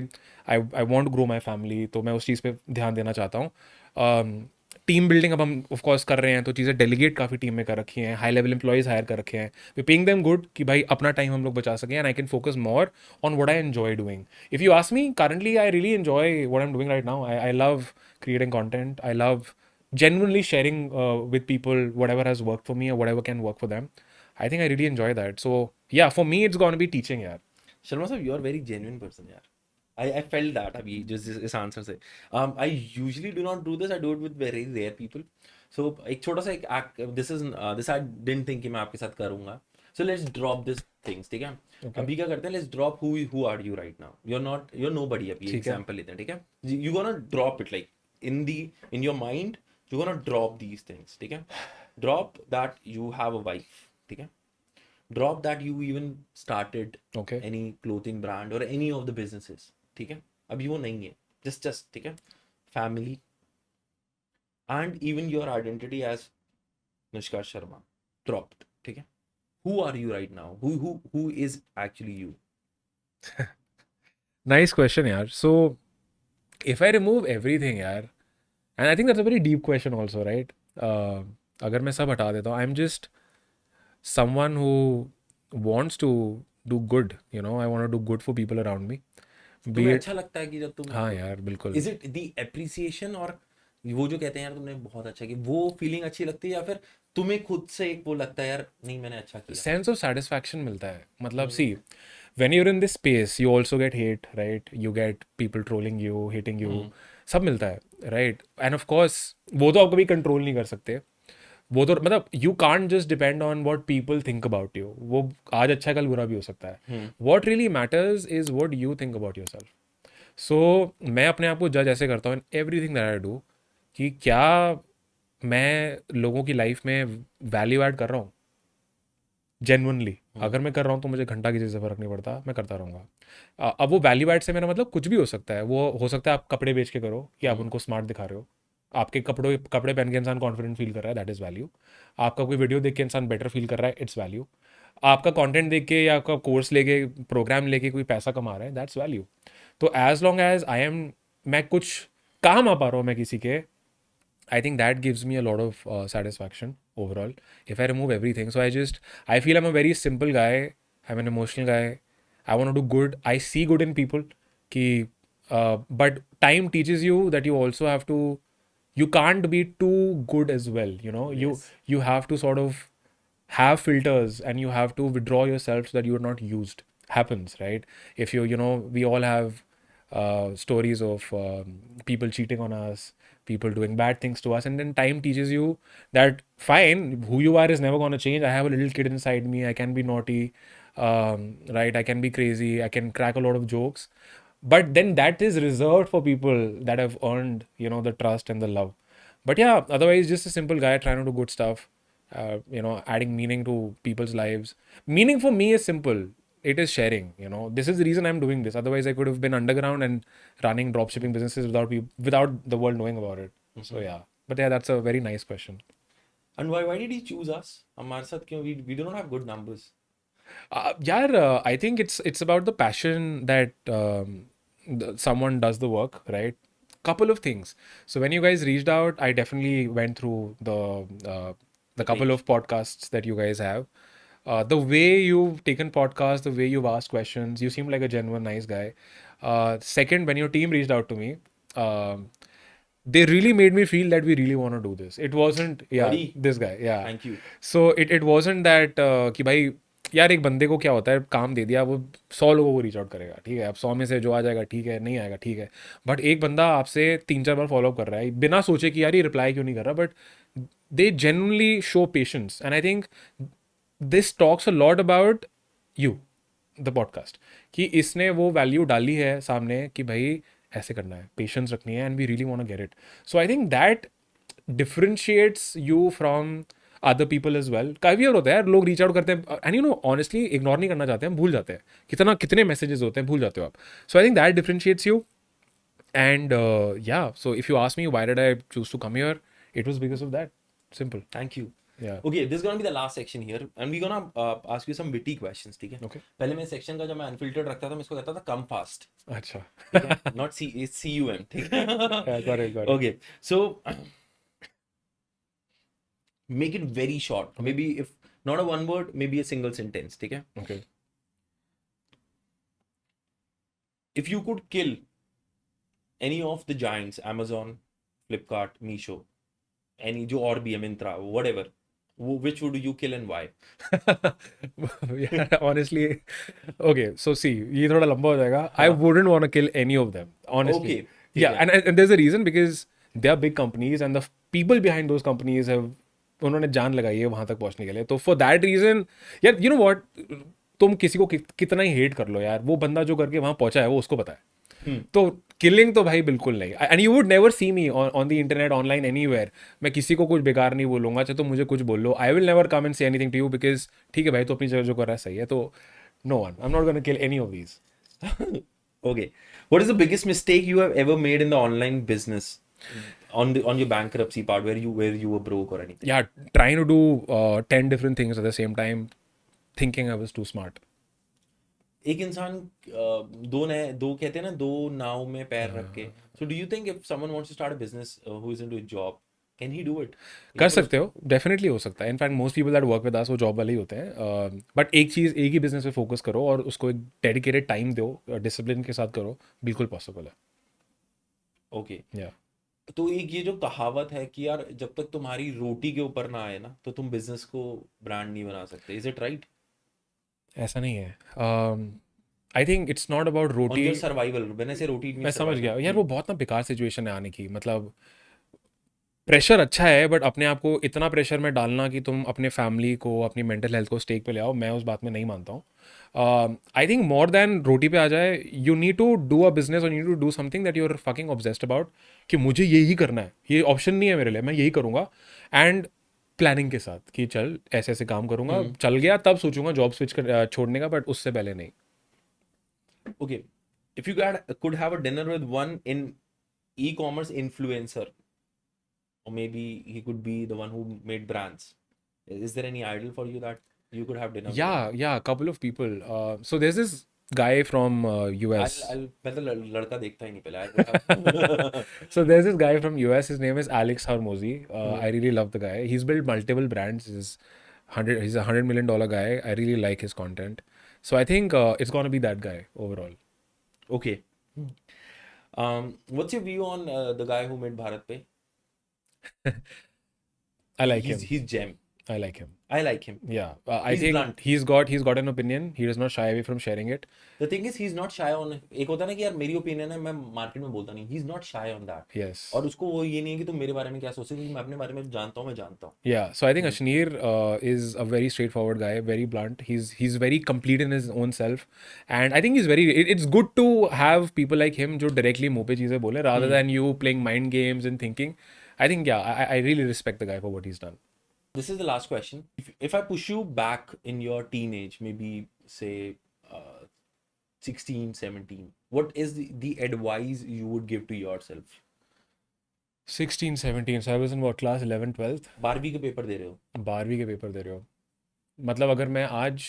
I want to grow my family, तो मैं उस चीज़ पे ध्यान देना चाहता हूँ. टीम बिल्डिंग अब हम ऑफ कोर्स कर रहे हैं, तो चीज़ें डेलीगेट काफ़ी टीम में कर रखी हैं, हाई लेवल एम्प्लॉयज़ हायर कर रखे हैं. वी पेइंग देम गुड कि भाई अपना टाइम हम लोग बचा सकें, and I can focus more on what I enjoy doing. If you ask me currently, I really enjoy what I am doing right now. I love creating content. I love genuinely sharing with people whatever has worked for me or whatever can work for them. I think I really enjoy that. So yeah, for me it's going to be teaching, yaar. Sharma sir, you are very genuine person, यार. I felt that अभी just इस answer से. I usually do not do this. I do it with very rare people. So एक छोटा सा एक this I didn't think कि मैं आपके साथ करूँगा. So let's drop this things, ठीक है? अभी क्या करते हैं? Let's drop who are you right now. You're nobody. अभी example लेते हैं, ठीक है? You gonna drop it like in your mind. You're gonna drop these things, ठीक है? drop that you have a wife, ठीक है, drop that you even started Okay. any clothing brand or any of the businesses, ठीक है, अभी वो नहीं है, just ठीक है, family and even your identity as Nishkash Sharma dropped, ठीक है, who are you right now, who is actually you? Nice question, yaar. So, if I remove everything, yaar, and I think that's a very deep question also, right? अगर मैं सब हटा देता हूँ, I'm just someone who wants to do good, you know, I want to do good for people around me. Be तुम्हें it, अच्छा लगता है कि जब तुम, हाँ यार, बिल्कुल. इज इट द एप्रिसिएशन और वो जो कहते हैं यार तुमने बहुत अच्छा किया, वो फीलिंग अच्छी लगती है, या फिर तुम्हें खुद से एक वो लगता है यार नहीं मैंने अच्छा किया? सेंस ऑफ सेटिस्फैक्शन मिलता है. मतलब सी, when you're in this space you also get hate, right? You get people trolling you, hating you, सब मिलता है, right? And of course वो तो आप कभी कंट्रोल नहीं कर सकते. वो तो मतलब you can't just depend on what people think about you. वो आज अच्छा कल बुरा भी हो सकता है. What really matters is what you think about yourself. So मैं अपने आप को जज ऐसे करता हूँ in everything that I do कि क्या मैं लोगों की लाइफ में वैल्यू ऐड कर रहा हूँ जेन्युइनली. अगर मैं कर रहा हूँ तो मुझे घंटा की चीज़ से फर्क नहीं पड़ता, मैं करता रहूँगा. अब वो वैल्यू ऐड से मेरा मतलब कुछ भी हो सकता है. वो हो सकता है आप कपड़े बेच के करो कि आप उनको स्मार्ट दिखा रहे हो. आपके कपड़े पहन के इंसान कॉन्फिडेंट फील कर रहा है, दैट इज़ वैल्यू. आपका कोई वीडियो देख के इंसान बेटर फील कर रहा है, इट्स वैल्यू. आपका कंटेंट देख के या आपका कोर्स लेके प्रोग्राम लेके कोई पैसा कमा रहा है, दैट्स वैल्यू. तो एज लॉन्ग एज मैं कुछ काम आ पा रहा हूँ मैं किसी के, I think that gives me a lot of satisfaction overall. If I remove everything, so I feel I'm a very simple guy. I'm an emotional guy. I want to do good. I see good in people. Ki, but time teaches you that you also have to. You can't be too good as well. You know, Yes. you have to sort of have filters and you have to withdraw yourself so that you're not used. Happens, right? If we all have stories of people cheating on us, people doing bad things to us, and then time teaches you that fine, who you are is never going to change. I have a little kid inside me, I can be naughty, right? I can be crazy, I can crack a lot of jokes, but then that is reserved for people that have earned the trust and the love. But yeah, otherwise just a simple guy trying to do good stuff, adding meaning to people's lives. Meaning for me is simple. It is sharing. This is the reason I'm doing this. Otherwise, I could have been underground and running dropshipping businesses without the world knowing about it. So yeah, but yeah, that's a very nice question. And why did he choose us? हमारे साथ क्यों? We do not have good numbers. I think it's about the passion that someone does the work, right? Couple of things. So when you guys reached out, I definitely went through the couple page. of podcasts that you guys have. The way you've taken podcasts, the way you've asked questions, you seem like a genuine nice guy. Second, when your team reached out to me, they really made me feel that we really want to do this. It wasn't, yeah, Buddy. this guy, yeah. Thank you. So it wasn't that कि भाई यार एक बंदे को क्या होता है, काम दे दिया, वो 100 लोगों को रीच आउट करेगा, ठीक है, अब 100 में से जो आ जाएगा ठीक है, नहीं आएगा ठीक है. बट एक बंदा आपसे 3-4 बार फॉलो अप कर रहा है बिना सोचे कि यार ये रिप्लाई क्यों नहीं कर रहा, but they genuinely show patience. And I think this talks a lot about you, the podcast, कि इसने वो वैल्यू डाली है सामने कि भाई ऐसे करना है, पेशेंस रखनी है, and we really want to get it. So I think that differentiates you from other people as well. काफ़ी बार होता है यार, लोग रीच आउट करते हैं एंड ऑनेस्टली इग्नोर नहीं करना चाहते हैं, भूल जाते हैं कितने मैसेजेस होते हैं, भूल जाते हो आप. So I think that differentiates you. And yeah, so if you ask me why did I choose to come here, it was because of that. Simple. Thank you. Yeah. Okay, this is gonna be the last section here, and we're gonna ask you some witty questions, ठीक है? Okay. पहले मैं section का जब मैं unfiltered रखता था, मैं इसको कहता था कम फास्ट, अच्छा. ठीक है? Not CUM, ठीक है? Yeah, got it. Okay, so make it very short. Maybe if not a one word, maybe a single sentence, ठीक है? Okay. If you could kill any of the giants, Amazon, Flipkart, Meesho, any जो और भी है, Myntra, whatever, which would you kill and why? Yeah, honestly, okay, so see, ये थोड़ा लंबा हो जाएगा. I wouldn't want to kill any of them, honestly. Okay, Yeah, and there's a reason, because they are big companies and the people behind those companies have, उन्होंने जान लगाई है वहां तक पहुंचने के लिए. तो for that reason, यार, you know what, तुम किसी को कितना ही हेट कर लो यार, वो बंदा जो करके वहां पहुंचा है वो उसको पता है. तो किलिंग तो भाई बिल्कुल नहीं, and you would never see me on the internet online anywhere. मैं किसी को कुछ बेकार नहीं बोलूंगा, चाहे तो मुझे कुछ बोल लो, I will never come and say anything to you, because ठीक है भाई, तो अपनी जगह जो कर रहा है सही है, तो no one, I am not gonna kill any of these. Okay. What is the biggest mistake you have ever made in the online business? On your bankruptcy part where you were broke or anything? Yeah, trying to do 10 different things at the same time, thinking I was too smart. एक इंसान दो कहते हैं ना, दो नाव में पैर रख के. So do you think if someone wants to start a business who is into a job, can he do it? या कर फिर सकते हो, डेफिनेटली हो सकता है। In fact most people that work with us वो जॉब वाले ही होते हैं, बट एक चीज़, एक ही बिजनेस पे फोकस करो और उसको एक डेडिकेटेड टाइम दो, डिसिप्लिन के साथ करो, बिल्कुल पॉसिबल है। ओके. या तो एक ये जो कहावत है कि यार जब तक तुम्हारी रोटी के ऊपर ना आए ना, तो तुम बिजनेस को ब्रांड नहीं बना सकते. Is it right? ऐसा नहीं है। I think it's not about on roti. Your survival. मैंने से रोटी मैं समझ गया यार, वो बहुत ना बेकार सिचुएशन है आने की। मतलब प्रेशर अच्छा है, बट अपने आप को इतना प्रेशर में डालना कि तुम अपने फैमिली को, अपनी मेंटल हेल्थ को स्टेक पे ले आओ, मैं उस बात में नहीं मानता हूँ। आई थिंक मोर देन रोटी पे आ जाए, you need to do a business और you need to do something that you are fucking obsessed about, कि मुझे यही करना है, ये ऑप्शन नहीं है मेरे लिए, मैं यही करूँगा। एंड प्लानिंग के साथ कि चल ऐसे ऐसे काम करूँगा, चल गया तब सोचूंगा जॉब स्विच कर छोड़ने का, बट उससे पहले नहीं। Okay. If you could have a dinner with one in e-commerce influencer, or maybe he could be the one who made brands. Is there any idol for you that you could have dinner with? Yeah, a couple of people. So there's this guy from US. मैं तो लड़का देखता ही नहीं पहले. I would have. So there's this guy from US. His name is Alex Hormozy. I really love the guy. He's built multiple brands. He's a $100 million guy. I really like his content. So I think it's gonna be that guy overall. Okay. What's your view on the guy who made Bharat Pay? I like He's him. gem. I like him. I like him. Yeah, I He's think blunt. he's got an opinion. He does not shy away from sharing it. The thing is, he's not shy on. एक होता है ना कि यार मेरी opinion है, मैं market में बोलता नहीं. He's not shy on that. Yes. और उसको वो ये नहीं है कि तुम मेरे बारे में क्या सोचते हो, क्योंकि मैं अपने बारे में जानता हूँ, मैं जानता हूँ. Yeah, so I think Ashneer is a very straightforward guy, very blunt. He's very complete in his own self, and I think he's it's good to have people like him जो directly मुंह पे चीजें बोले, rather than you playing mind games and thinking. I think I really respect the guy for what he's done. This is the last question. If I push you back in your teenage, maybe say 16, 17, what is the advice you would give to yourself? 16, 17, so I was in what, class 11, 12th? 12वीं के paper दे रहे हो. 12वीं के paper दे रहे हो, मतलब अगर मैं आज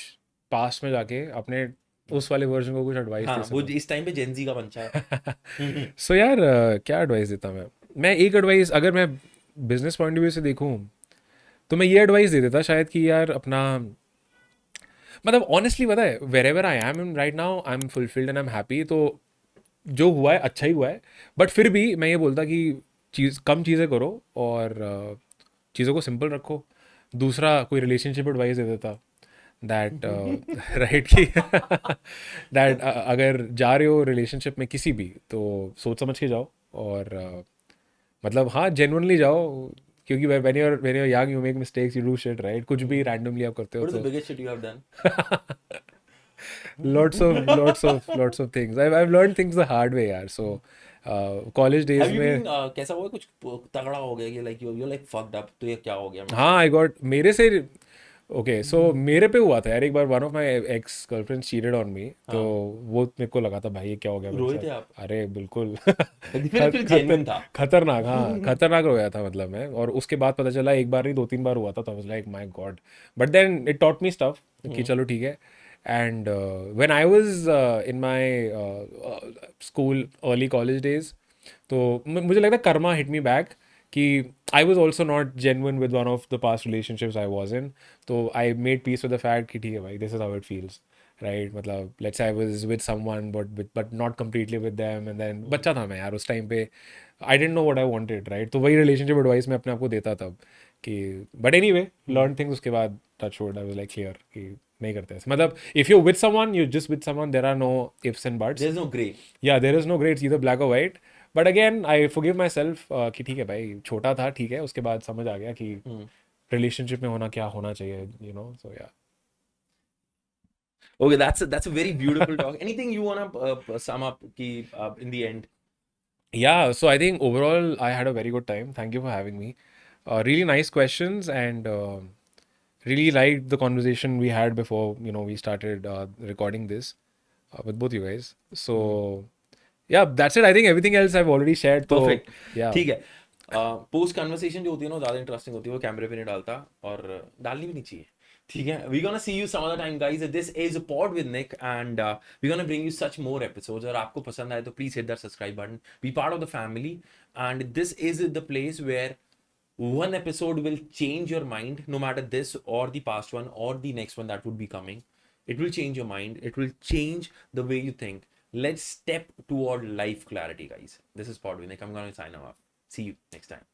पास में जाके अपने उस वाले वर्जन को कुछ एडवाइस हाँ, दे वो सकूं, इस टाइम पे जेनजी का बंचा है. सो यार क्या एडवाइस देता मैं एक एडवाइस अगर मैं बिजनेस पॉइंट ऑफ व्यू से देखूं, तो मैं ये एडवाइस दे देता शायद कि यार अपना, मतलब ऑनेस्टली पता है, wherever I am in right now, I am fulfilled and I am happy. तो जो हुआ है अच्छा ही हुआ है, बट फिर भी मैं ये बोलता कि कम चीज़ें करो और चीज़ों को सिंपल रखो। दूसरा कोई रिलेशनशिप एडवाइस दे देता दैट राइट कि दैट अगर जा रहे हो रिलेशनशिप में किसी भी, तो सोच समझ के जाओ और मतलब हाँ जेन्युइनली जाओ, क्योंकि when you're young you make mistakes, you do shit, right? कुछ भी randomly आप करते हो What is the तो biggest shit you have done? lots of things. I've learned things the hard way यार. So college days Have you में been कैसा हुआ कुछ तगड़ा हो गया कि like you're like fucked up, तो ये क्या हो गया? हाँ I got मेरे से ओके सो मेरे पे हुआ था यार एक बार, one of my ex girlfriend cheated on me, तो वो मेरे को लगा था भाई ये क्या हो गया मेरे रोए साथ. थे आप? अरे बिल्कुल फिर genuine था. खतरनाक, हाँ खतरनाक हो गया था मतलब मैं, और उसके बाद पता चला एक बार नहीं 2-3 बार हुआ था, तो I was like my god, but then it taught me stuff कि चलो ठीक है. And when I was in my school early college days, तो मुझे लगता है कर्मा हिट मी बैक कि I was also not genuine with one of the past relationships I was in, तो I made peace with the fact कि ठीक है भाई this is how it feels, right? मतलब let's I was with someone but not completely with them, and then बच्चा था मैं यार उस टाइम पे, I didn't know what I wanted, right? तो वही रिलेशनशिप एडवाइस मैं अपने आप को देता तब कि, बट एनीवे लर्न थिंग्स. उसके बाद touch wood I was like clear कि नहीं करते ऐसे, मतलब if you with someone you just with someone, there are no ifs and buts, There's no gray. या there is no grey, it's either black और white. But again I forgive myself कि ठीक है भाई छोटा था, ठीक है, उसके बाद समझ आ गया कि रिलेशनशिप में होना क्या होना चाहिए, यू नो. सो या Okay, that's a very beautiful talk. Anything you wanna sum up कि in the end? Yeah, so I think overall I had a very good time. Thank you for having me. Really nice questions, and really liked the conversation we had before we started recording this with both you guys. So yeah, that's it. I think everything else I've already shared. So perfect, yeah, ठीक है। Post conversation जो होती है ना, ज़्यादा interesting होती है, वो कैमरे पे नहीं डालता, और डालनी भी नहीं चाहिए। ठीक है, we gonna see you some other time guys. This is a pod with Nick, and we gonna bring you such more episodes. और आपको पसंद आए तो please hit that subscribe button, be part of the family, and this is the place where one episode will change your mind, no matter this or the past one or the next one that would be coming. It will change your mind, it will change the way you think. Let's step toward life clarity, guys. This is Podvinik. I'm going to sign off. See you next time.